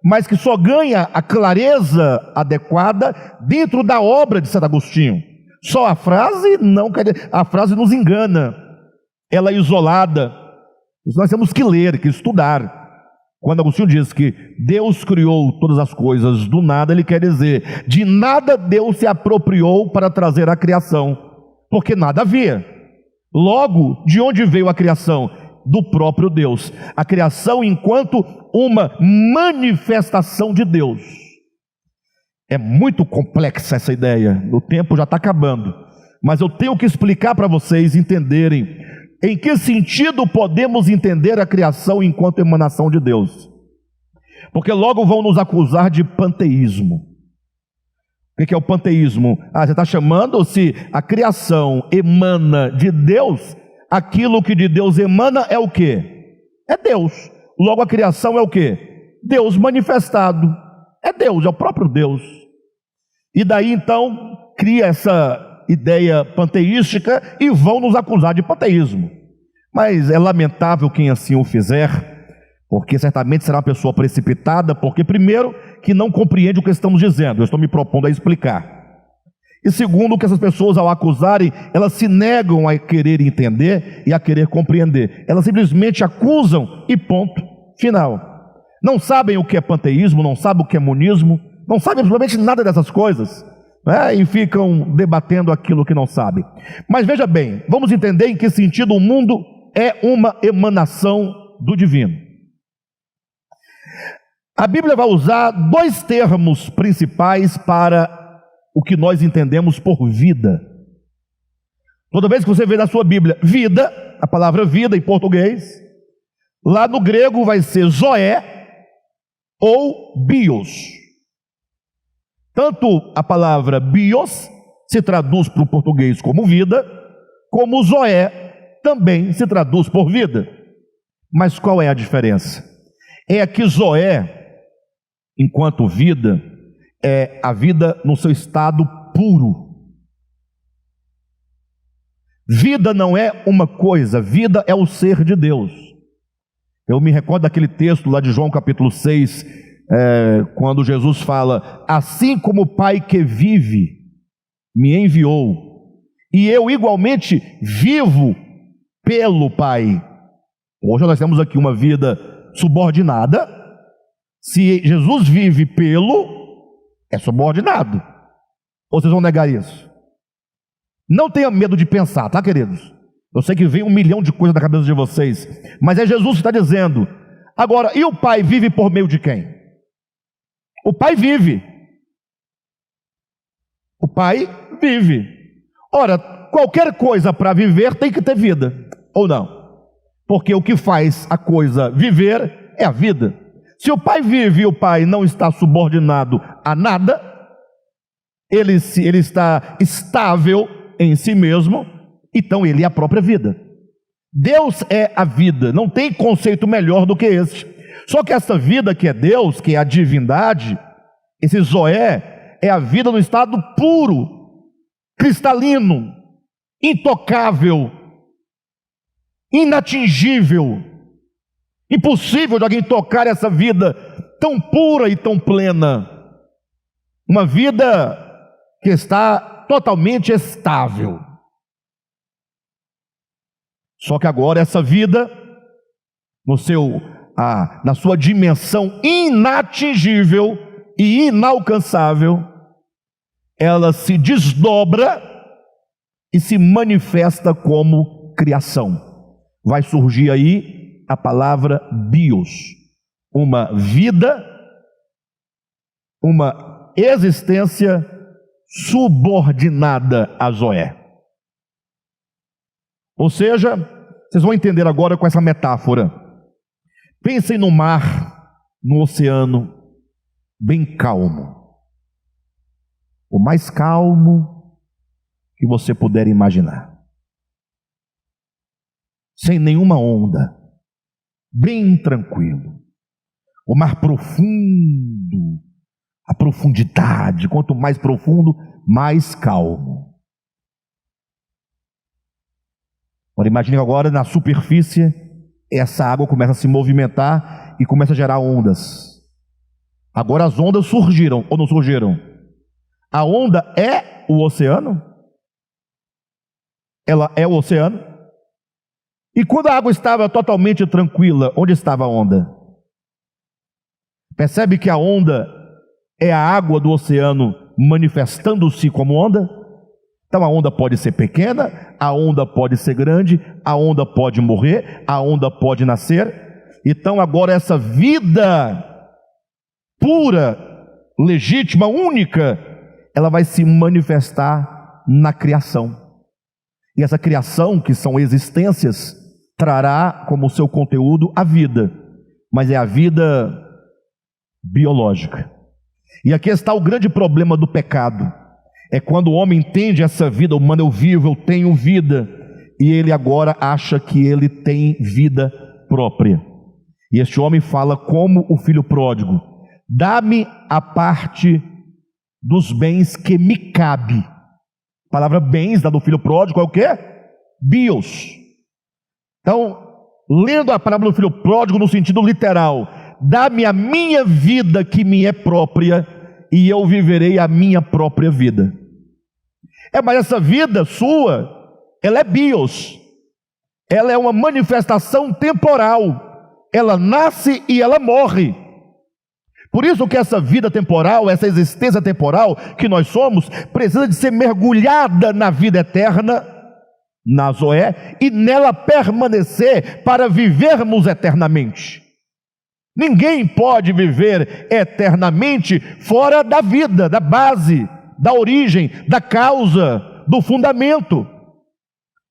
mas que só ganha a clareza adequada dentro da obra de Santo Agostinho. Só a frase não quer dizer, a frase nos engana, ela é isolada. Nós temos que ler, que estudar. Quando Agostinho diz que Deus criou todas as coisas do nada, ele quer dizer, de nada Deus se apropriou para trazer a criação, porque nada havia. Logo, de onde veio a criação? Do próprio Deus. A criação enquanto uma manifestação de Deus. É muito complexa essa ideia, o tempo já está acabando, mas eu tenho que explicar para vocês entenderem em que sentido podemos entender a criação enquanto emanação de Deus. Porque logo vão nos acusar de panteísmo. O que é o panteísmo? Você está chamando, se a criação emana de Deus, aquilo que de Deus emana é o quê? É Deus. Logo a criação é o quê? Deus manifestado. É Deus, é o próprio Deus. E daí então cria essa ideia panteística e vão nos acusar de panteísmo. Mas é lamentável quem assim o fizer, porque certamente será uma pessoa precipitada, porque primeiro que não compreende o que estamos dizendo, eu estou me propondo a explicar. E segundo, que essas pessoas ao acusarem, elas se negam a querer entender e a querer compreender. Elas simplesmente acusam e ponto, final. Não sabem o que é panteísmo, não sabem o que é monismo, não sabem absolutamente nada dessas coisas, né? E ficam debatendo aquilo que não sabem. Mas veja bem, vamos entender em que sentido o mundo é uma emanação do divino. A Bíblia vai usar dois termos principais para o que nós entendemos por vida. Toda vez que você vê na sua Bíblia vida, a palavra vida em português, lá no grego vai ser zoé ou bios. Tanto a palavra bios se traduz para o português como vida, como zoé também se traduz por vida. Mas qual é a diferença? É que zoé, enquanto vida, é a vida no seu estado puro. Vida não é uma coisa, vida é o ser de Deus. Eu me recordo daquele texto lá de João capítulo 6, quando Jesus fala: assim como o Pai que vive me enviou, e eu igualmente vivo pelo Pai. Hoje nós temos aqui uma vida subordinada. Se Jesus vive pelo, é subordinado. Ou vocês vão negar isso? Não tenha medo de pensar, tá, queridos? Eu sei que vem 1 milhão de coisas na cabeça de vocês, mas é Jesus que está dizendo. Agora, e o Pai vive por meio de quem? O Pai vive. O Pai vive. Ora, qualquer coisa para viver tem que ter vida, ou não? Porque o que faz a coisa viver é a vida. Se o Pai vive e o Pai não está subordinado a nada, ele está estável em si mesmo, então ele é a própria vida. Deus é a vida, não tem conceito melhor do que esse. Só que essa vida que é Deus, que é a divindade, esse zoé, é a vida no estado puro, cristalino, intocável, inatingível, impossível de alguém tocar essa vida tão pura e tão plena. Uma vida que está totalmente estável. Só que agora essa vida, na sua dimensão inatingível e inalcançável, ela se desdobra e se manifesta como criação. Vai surgir aí a palavra bios, uma vida, uma existência subordinada a zoé. Ou seja, vocês vão entender agora com essa metáfora. Pensem no mar, no oceano, bem calmo. O mais calmo que você puder imaginar. Sem nenhuma onda. Bem tranquilo. O mar profundo, a profundidade, quanto mais profundo, mais calmo. Agora imagine agora na superfície, essa água começa a se movimentar e começa a gerar ondas. Agora as ondas surgiram ou não surgiram? A onda é o oceano? Ela é o oceano? E quando a água estava totalmente tranquila, onde estava a onda? Percebe que a onda é a água do oceano manifestando-se como onda? Então a onda pode ser pequena, a onda pode ser grande, a onda pode morrer, a onda pode nascer. Então agora essa vida pura, legítima, única, ela vai se manifestar na criação. E essa criação, que são existências, trará como seu conteúdo a vida, mas é a vida biológica. E aqui está o grande problema do pecado. É quando o homem entende essa vida humana, eu vivo, eu tenho vida, e ele agora acha que ele tem vida própria. E este homem fala como o filho pródigo: dá-me a parte dos bens que me cabe. A palavra bens da do filho pródigo é o quê? Bios. Então, lendo a parábola do filho pródigo no sentido literal: dá-me a minha vida que me é própria, e eu viverei a minha própria vida. Mas essa vida sua, ela é bios, ela é uma manifestação temporal, ela nasce e ela morre. Por isso que essa vida temporal, essa existência temporal que nós somos, precisa de ser mergulhada na vida eterna, na Zoé, e nela permanecer para vivermos eternamente. Ninguém pode viver eternamente fora da vida, da base, da origem, da causa, do fundamento.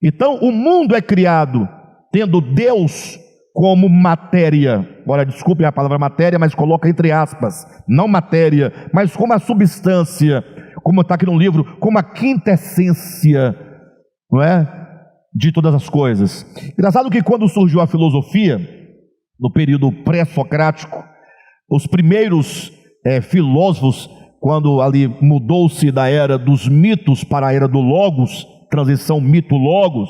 Então, o mundo é criado tendo Deus como matéria. Agora, desculpem a palavra matéria, mas coloca entre aspas, não matéria, mas como a substância, como está aqui no livro, como a quintessência, não é, de todas as coisas. Engraçado que quando surgiu a filosofia, no período pré-socrático, os primeiros filósofos, quando ali mudou-se da era dos mitos para a era do logos, transição mito-logos,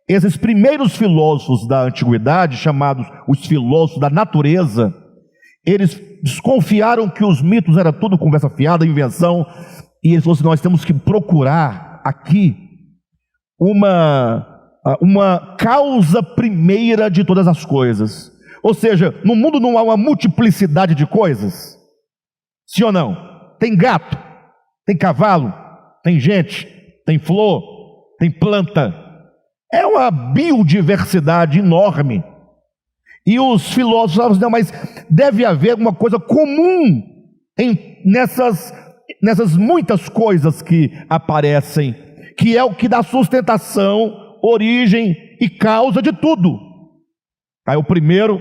esses primeiros filósofos da antiguidade, chamados os filósofos da natureza, eles desconfiaram que os mitos era tudo conversa fiada, invenção, e eles falaram assim: nós temos que procurar aqui uma causa primeira de todas as coisas. Ou seja, no mundo não há uma multiplicidade de coisas? Sim ou não? Tem gato, tem cavalo, tem gente, tem flor, tem planta. É uma biodiversidade enorme. E os filósofos falam assim: não, mas deve haver uma coisa comum nessas muitas coisas que aparecem, que é o que dá sustentação, origem e causa de tudo. Aí o primeiro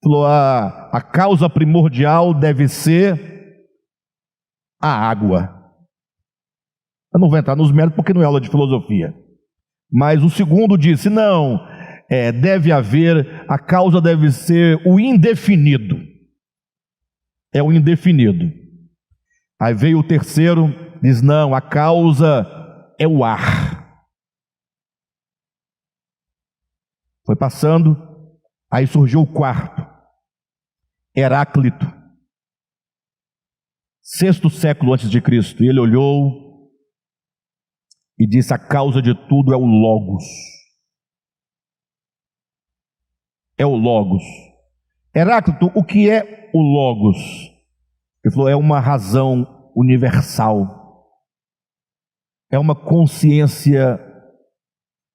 falou: a causa primordial deve ser a água. Eu não vou entrar nos méritos porque não é aula de filosofia. Mas o segundo disse: não, deve haver, a causa deve ser o indefinido. É o indefinido. Aí veio o terceiro, diz: não, a causa é o ar. Foi passando, aí surgiu o quarto, Heráclito, 6º século antes de Cristo. E ele olhou e disse: a causa de tudo é o logos. É o logos. Heráclito, o que é o logos? Ele falou: é uma razão universal, é uma consciência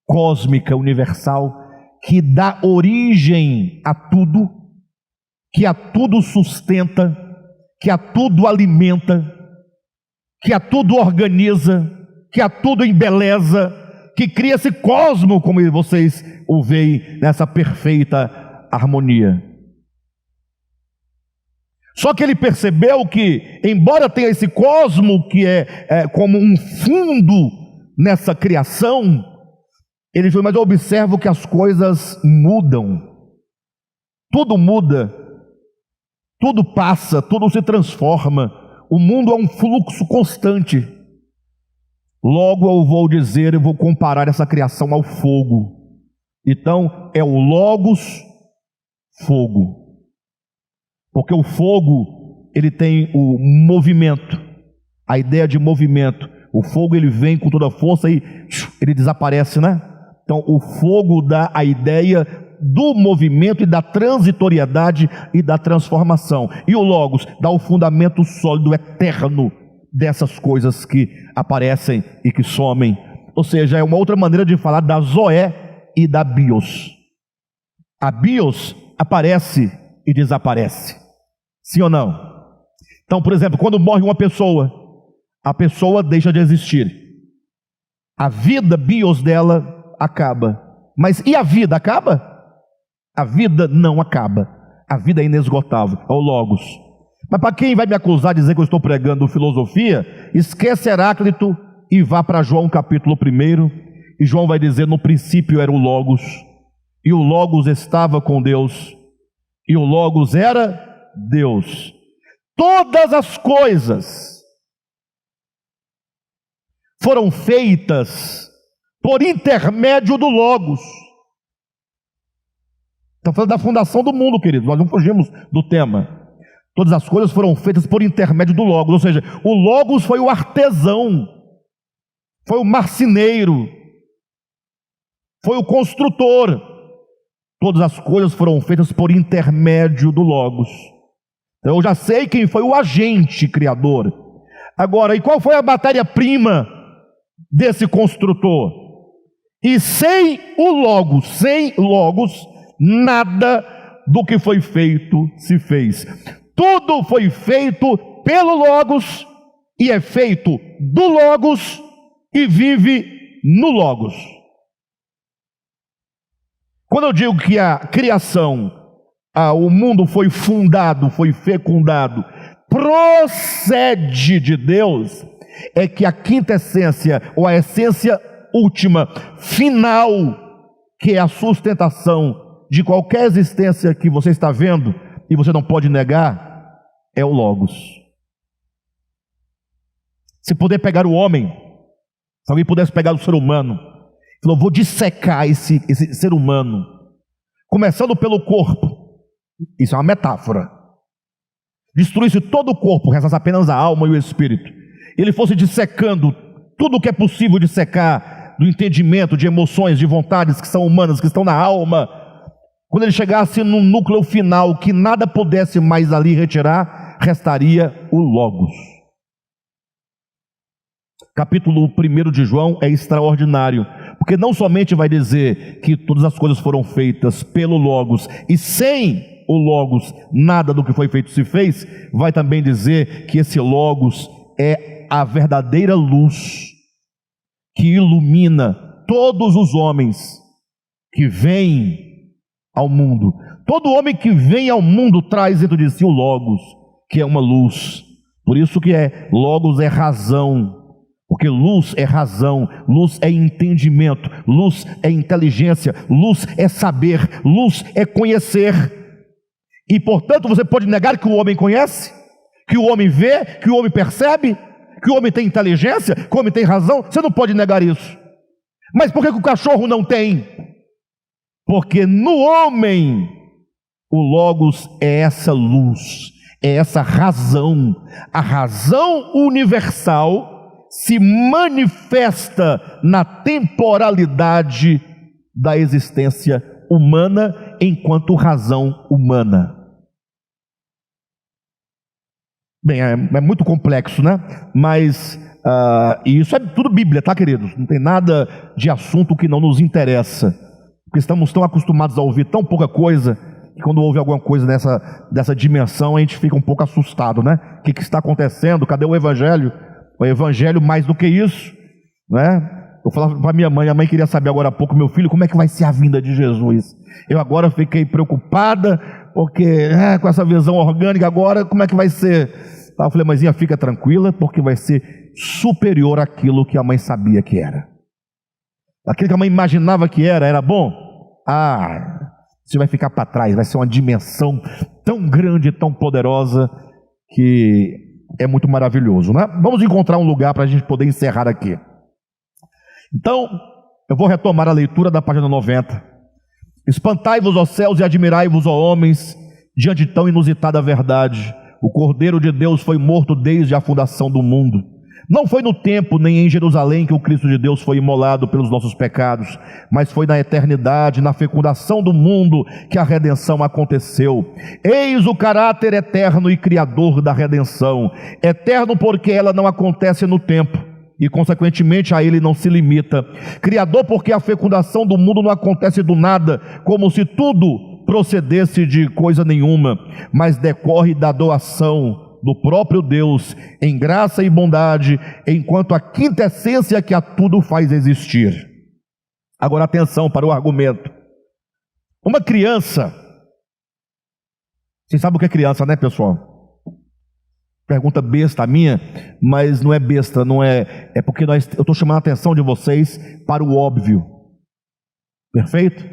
cósmica universal que dá origem a tudo, que a tudo sustenta, que a tudo alimenta, que a tudo organiza, que a tudo embeleza, que cria esse cosmo, como vocês o veem nessa perfeita harmonia. Só que ele percebeu que, embora tenha esse cosmo que é como um fundo nessa criação, ele falou: mas eu observo que as coisas mudam, tudo muda, tudo passa, tudo se transforma, o mundo é um fluxo constante. Logo eu vou comparar essa criação ao fogo. Então é o logos fogo, porque o fogo ele tem o movimento, a ideia de movimento. O fogo ele vem com toda a força e ele desaparece, né? Então o fogo dá a ideia do movimento e da transitoriedade e da transformação, e o logos dá o fundamento sólido, eterno dessas coisas que aparecem e que somem. Ou seja, é uma outra maneira de falar da Zoé e da bios. A bios aparece e desaparece, sim ou não? Então, por exemplo, quando morre uma pessoa, a pessoa deixa de existir, a vida bios dela acaba. Mas e a vida acaba? A vida não acaba, a vida é inesgotável, é o logos. Mas para quem vai me acusar de dizer que eu estou pregando filosofia, esquece Heráclito e vá para João capítulo 1 E João vai dizer: no princípio era o Logos, e o Logos estava com Deus, e o Logos era Deus. Todas as coisas foram feitas por intermédio do Logos. Estamos falando da fundação do mundo, querido, nós não fugimos do tema. Todas as coisas foram feitas por intermédio do Logos, ou seja, o Logos foi o artesão, foi o marceneiro, foi o construtor. Todas as coisas foram feitas por intermédio do Logos. Então eu já sei quem foi o agente criador. Agora, e qual foi a matéria-prima desse construtor? E sem o Logos, sem Logos, nada do que foi feito se fez. Tudo foi feito pelo Logos, e é feito do Logos, e vive no Logos. Quando eu digo que a criação, o mundo foi fundado, foi fecundado, procede de Deus, é que a quinta essência, ou a essência última, final, que é a sustentação de qualquer existência que você está vendo, e você não pode negar, é o Logos. Se puder pegar o homem, se alguém pudesse pegar o ser humano, falou: vou dissecar esse ser humano, começando pelo corpo. Isso é uma metáfora. Destruísse todo o corpo, restasse apenas a alma e o espírito. Ele fosse dissecando tudo o que é possível dissecar, do entendimento, de emoções, de vontades que são humanas, que estão na alma. Quando ele chegasse no núcleo final, que nada pudesse mais ali retirar, restaria o Logos. Capítulo 1 de João é extraordinário, porque não somente vai dizer que todas as coisas foram feitas pelo Logos, e sem o Logos nada do que foi feito se fez, vai também dizer que esse Logos é a verdadeira luz que ilumina todos os homens que vêm ao mundo. Todo homem que vem ao mundo traz dentro de si o Logos, que é uma luz. Por isso que Logos é razão. Porque luz é razão, luz é entendimento, luz é inteligência, luz é saber, luz é conhecer. E portanto você pode negar que o homem conhece, que o homem vê, que o homem percebe, que o homem tem inteligência, que o homem tem razão. Você não pode negar isso. Mas por que o cachorro não tem? Porque no homem o Logos é essa luz, é essa razão. A razão universal se manifesta na temporalidade da existência humana enquanto razão humana. Bem, é muito complexo, né? Mas isso é tudo Bíblia, tá, queridos? Não tem nada de assunto que não nos interessa, porque estamos tão acostumados a ouvir tão pouca coisa, que quando ouve alguma coisa dessa dimensão, a gente fica um pouco assustado, né? O que está acontecendo? Cadê o Evangelho? O Evangelho mais do que isso, né? Eu falava para minha mãe, a mãe queria saber agora há pouco, meu filho, como é que vai ser a vinda de Jesus? Eu agora fiquei preocupada, porque com essa visão orgânica agora, como é que vai ser? Eu falei: mãezinha, fica tranquila, porque vai ser superior àquilo que a mãe sabia que era. Aquilo que a mãe imaginava que era bom? Você vai ficar para trás, vai ser uma dimensão tão grande, tão poderosa, que é muito maravilhoso, né? Vamos encontrar um lugar para a gente poder encerrar aqui. Então, eu vou retomar a leitura da página 90. Espantai-vos, ó céus, e admirai-vos, ó homens, diante de tão inusitada verdade. O Cordeiro de Deus foi morto desde a fundação do mundo. Não foi no templo nem em Jerusalém que o Cristo de Deus foi imolado pelos nossos pecados, mas foi na eternidade, na fecundação do mundo, que a redenção aconteceu. Eis o caráter eterno e criador da redenção, eterno porque ela não acontece no tempo, e consequentemente a ele não se limita. Criador porque a fecundação do mundo não acontece do nada, como se tudo procedesse de coisa nenhuma, mas decorre da doação do próprio Deus, em graça e bondade, enquanto a quinta essência que a tudo faz existir. Agora atenção para o argumento. Uma criança, vocês sabem o que é criança, né, pessoal? Pergunta besta a minha, mas não é besta, não é. É porque eu estou chamando a atenção de vocês para o óbvio. Perfeito?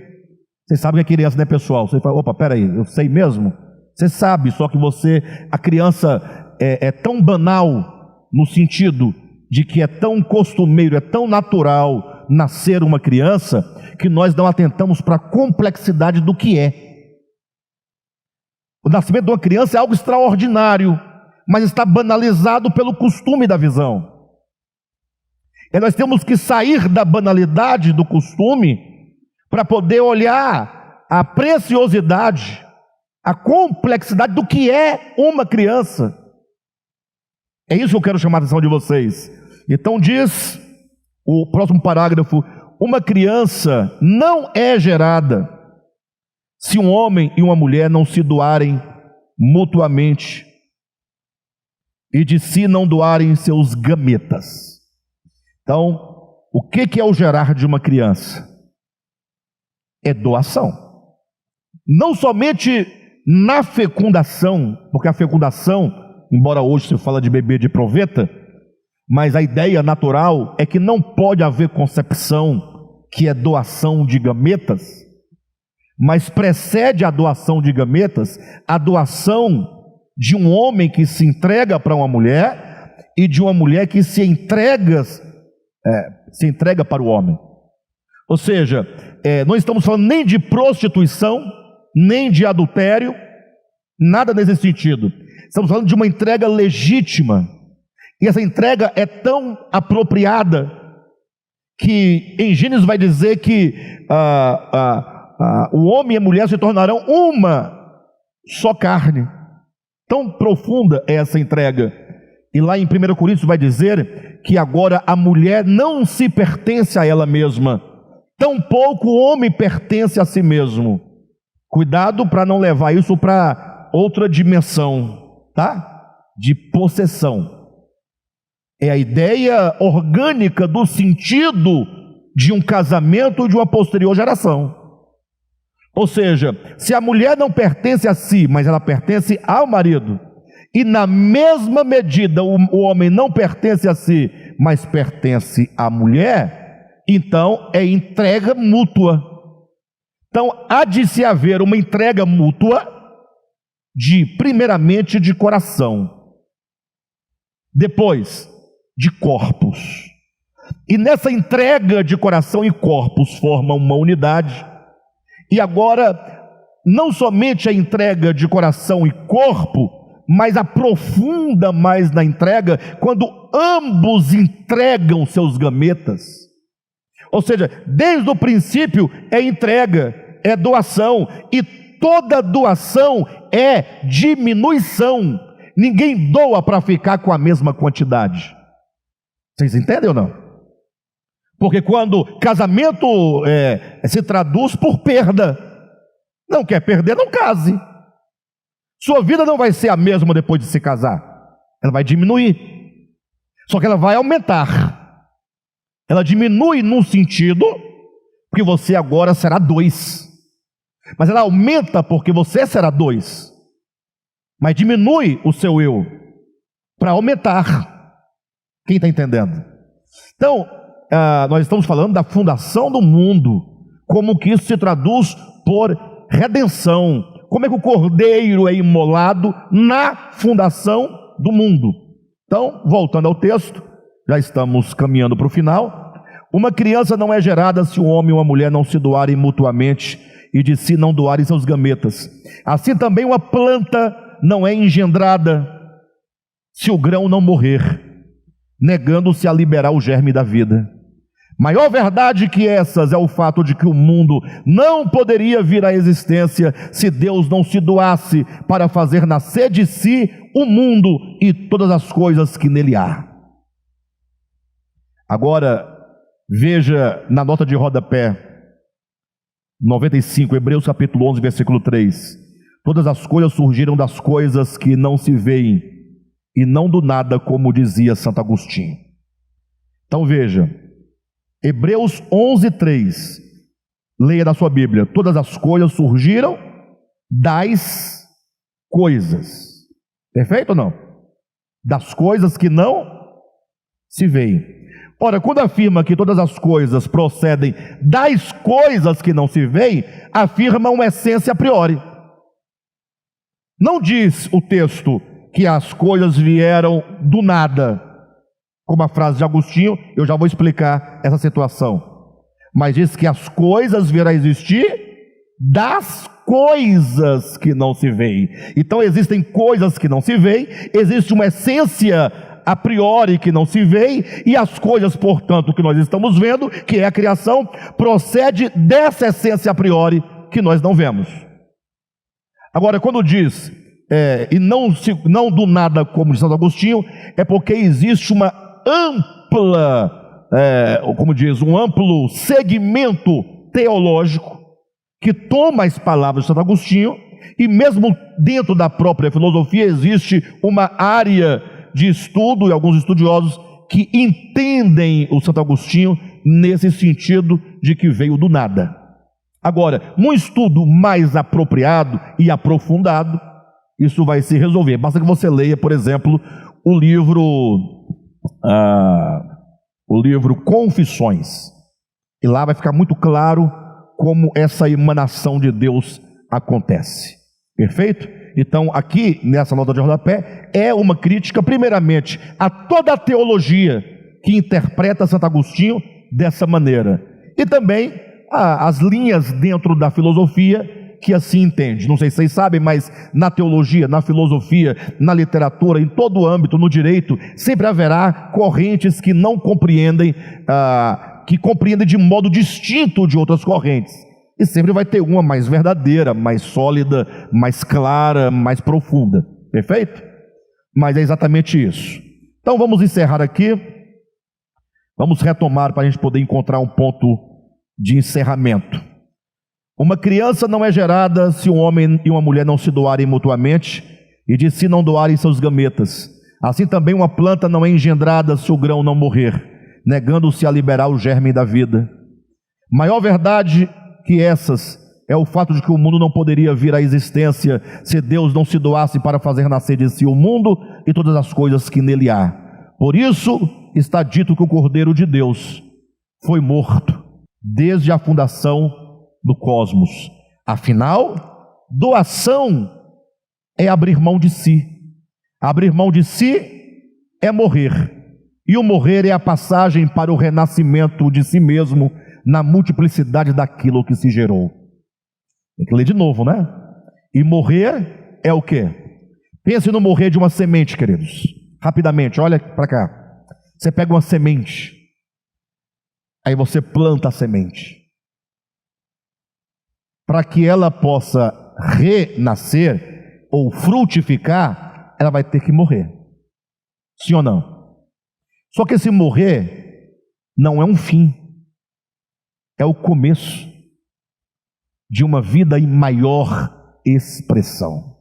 Vocês sabem que é criança, né, pessoal? Você fala, opa, peraí, eu sei mesmo? Você sabe, só que a criança é tão banal no sentido de que é tão costumeiro, é tão natural nascer uma criança, que nós não atentamos para a complexidade do que é. O nascimento de uma criança é algo extraordinário, mas está banalizado pelo costume da visão. E nós temos que sair da banalidade do costume para poder olhar a preciosidade, a complexidade do que é uma criança. É isso que eu quero chamar a atenção de vocês. Então diz o próximo parágrafo: uma criança não é gerada se um homem e uma mulher não se doarem mutuamente e de si não doarem seus gametas. Então, o que é o gerar de uma criança? É doação. Não somente na fecundação, porque a fecundação, embora hoje se fala de bebê de proveta, mas a ideia natural é que não pode haver concepção, que é doação de gametas, mas precede a doação de gametas a doação de um homem que se entrega para uma mulher e de uma mulher que se entrega para o homem. Ou seja, não estamos falando nem de prostituição, nem de adultério, nada nesse sentido. Estamos falando de uma entrega legítima. E essa entrega é tão apropriada que em Gênesis vai dizer que o homem e a mulher se tornarão uma só carne. Tão profunda é essa entrega. E lá em 1 Coríntios vai dizer que agora a mulher não se pertence a ela mesma, tampouco o homem pertence a si mesmo. Cuidado para não levar isso para outra dimensão, tá? De possessão. É a ideia orgânica do sentido de um casamento e de uma posterior geração. Ou seja, se a mulher não pertence a si, mas ela pertence ao marido, e na mesma medida o homem não pertence a si, mas pertence à mulher, então é entrega mútua. Então há de se haver uma entrega mútua, primeiramente de coração, depois de corpos. E nessa entrega de coração e corpos formam uma unidade. E agora, não somente a entrega de coração e corpo, mas aprofunda mais na entrega, quando ambos entregam seus gametas. Ou seja, desde o princípio é entrega, é doação, e toda doação é diminuição. Ninguém doa para ficar com a mesma quantidade. Vocês entendem ou não? Porque quando casamento se traduz por perda, não quer perder, não case. Sua vida não vai ser a mesma depois de se casar. Ela vai diminuir. Só que ela vai aumentar. Ela diminui num sentido, porque você agora será 2. Mas ela aumenta porque você será 2. Mas diminui o seu eu para aumentar. Quem está entendendo? Então, nós estamos falando da fundação do mundo, como que isso se traduz por redenção, como é que o cordeiro é imolado na fundação do mundo. Então, voltando ao texto, já estamos caminhando para o final. Uma criança não é gerada se um homem e uma mulher não se doarem mutuamente e de si não doarem seus gametas. Assim também uma planta não é engendrada se o grão não morrer, negando-se a liberar o germe da vida. Maior verdade que essas é o fato de que o mundo não poderia vir à existência se Deus não se doasse para fazer nascer de si o mundo e todas as coisas que nele há. Agora, veja na nota de rodapé, 95, Hebreus capítulo 11, versículo 3. Todas as coisas surgiram das coisas que não se veem, e não do nada, como dizia Santo Agostinho. Então veja, Hebreus 11, 3, leia na sua Bíblia: todas as coisas surgiram das coisas. Perfeito ou não? das coisas que não se veem. Ora, quando afirma que todas as coisas procedem das coisas que não se veem, afirma uma essência a priori. Não diz o texto que as coisas vieram do nada, como a frase de Agostinho, eu já vou explicar essa situação. Mas diz que as coisas vieram a existir das coisas que não se veem. Então existem coisas que não se veem, existe uma essência a priori que não se vê, e as coisas, portanto, que nós estamos vendo, que é a criação, procede dessa essência a priori que nós não vemos. Agora, quando diz, e não do nada, como diz Santo Agostinho, é porque existe uma ampla, um amplo segmento teológico que toma as palavras de Santo Agostinho, e mesmo dentro da própria filosofia existe uma área de estudo, e alguns estudiosos que entendem o Santo Agostinho nesse sentido de que veio do nada. Agora, num estudo mais apropriado e aprofundado, isso vai se resolver. Basta que você leia, por exemplo, o livro Confissões, e lá vai ficar muito claro como essa emanação de Deus acontece. Perfeito? Então, aqui, nessa nota de rodapé, é uma crítica, primeiramente, a toda a teologia que interpreta Santo Agostinho dessa maneira. E também as linhas dentro da filosofia que assim entende. Não sei se vocês sabem, mas na teologia, na filosofia, na literatura, em todo o âmbito, no direito, sempre haverá correntes que não compreendem, que compreendem de modo distinto de outras correntes. E sempre vai ter uma mais verdadeira, mais sólida, mais clara, mais profunda. Perfeito? Mas é exatamente isso. Então vamos encerrar aqui. Vamos retomar para a gente poder encontrar um ponto de encerramento. Uma criança não é gerada se um homem e uma mulher não se doarem mutuamente e de si não doarem seus gametas. Assim também uma planta não é engendrada se o grão não morrer, negando-se a liberar o germe da vida. Maior verdade que essas é o fato de que o mundo não poderia vir à existência se Deus não se doasse para fazer nascer de si o mundo e todas as coisas que nele há. Por isso está dito que o Cordeiro de Deus foi morto desde a fundação do cosmos. Afinal, doação é abrir mão de si. Abrir mão de si é morrer. E o morrer é a passagem para o renascimento de si mesmo na multiplicidade daquilo que se gerou. Tem que ler de novo, né? E morrer é o quê? Pense no morrer de uma semente, queridos. Rapidamente, olha para cá. Você pega uma semente, aí você planta a semente. Para que ela possa renascer ou frutificar, ela vai ter que morrer. Sim ou não? Só que esse morrer não é um fim. É o começo de uma vida em maior expressão.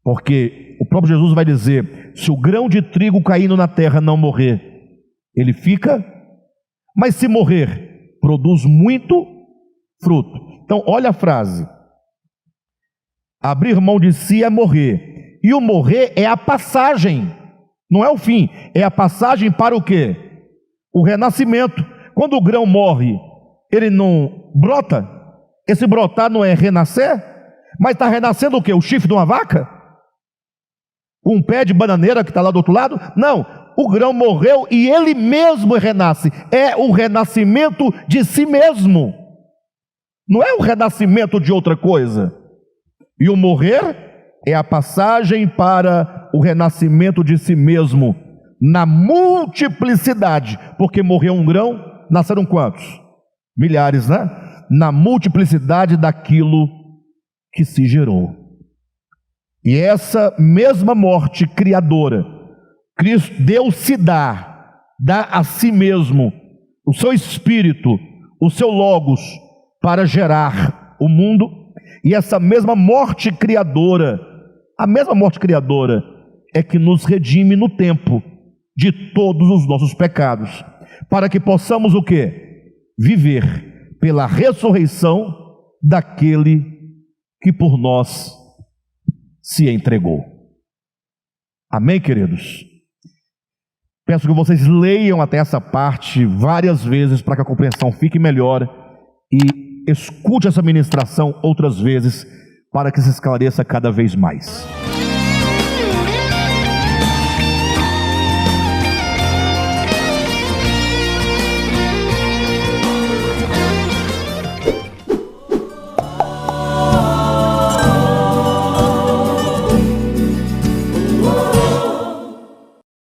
Porque o próprio Jesus vai dizer, se o grão de trigo caindo na terra não morrer, ele fica, mas se morrer, produz muito fruto. Então olha a frase, abrir mão de si é morrer, e o morrer é a passagem, não é o fim, é a passagem para o quê? O renascimento. Quando o grão morre, ele não brota? Esse brotar não é renascer? Mas está renascendo o quê? O chifre de uma vaca? Um pé de bananeira que está lá do outro lado? Não, o grão morreu e ele mesmo renasce. É o renascimento de si mesmo. Não é o renascimento de outra coisa. E o morrer é a passagem para o renascimento de si mesmo, na multiplicidade. Porque morreu um grão, nasceram quantos? Milhares, né? Na multiplicidade daquilo que se gerou. E essa mesma morte criadora, Deus se dá a si mesmo, o seu espírito, o seu logos, para gerar o mundo. E essa mesma morte criadora, a mesma morte criadora, é que nos redime no tempo de todos os nossos pecados, para que possamos o quê? Viver pela ressurreição daquele que por nós se entregou. Amém, queridos? Peço que vocês leiam até essa parte várias vezes para que a compreensão fique melhor e escute essa ministração outras vezes para que se esclareça cada vez mais.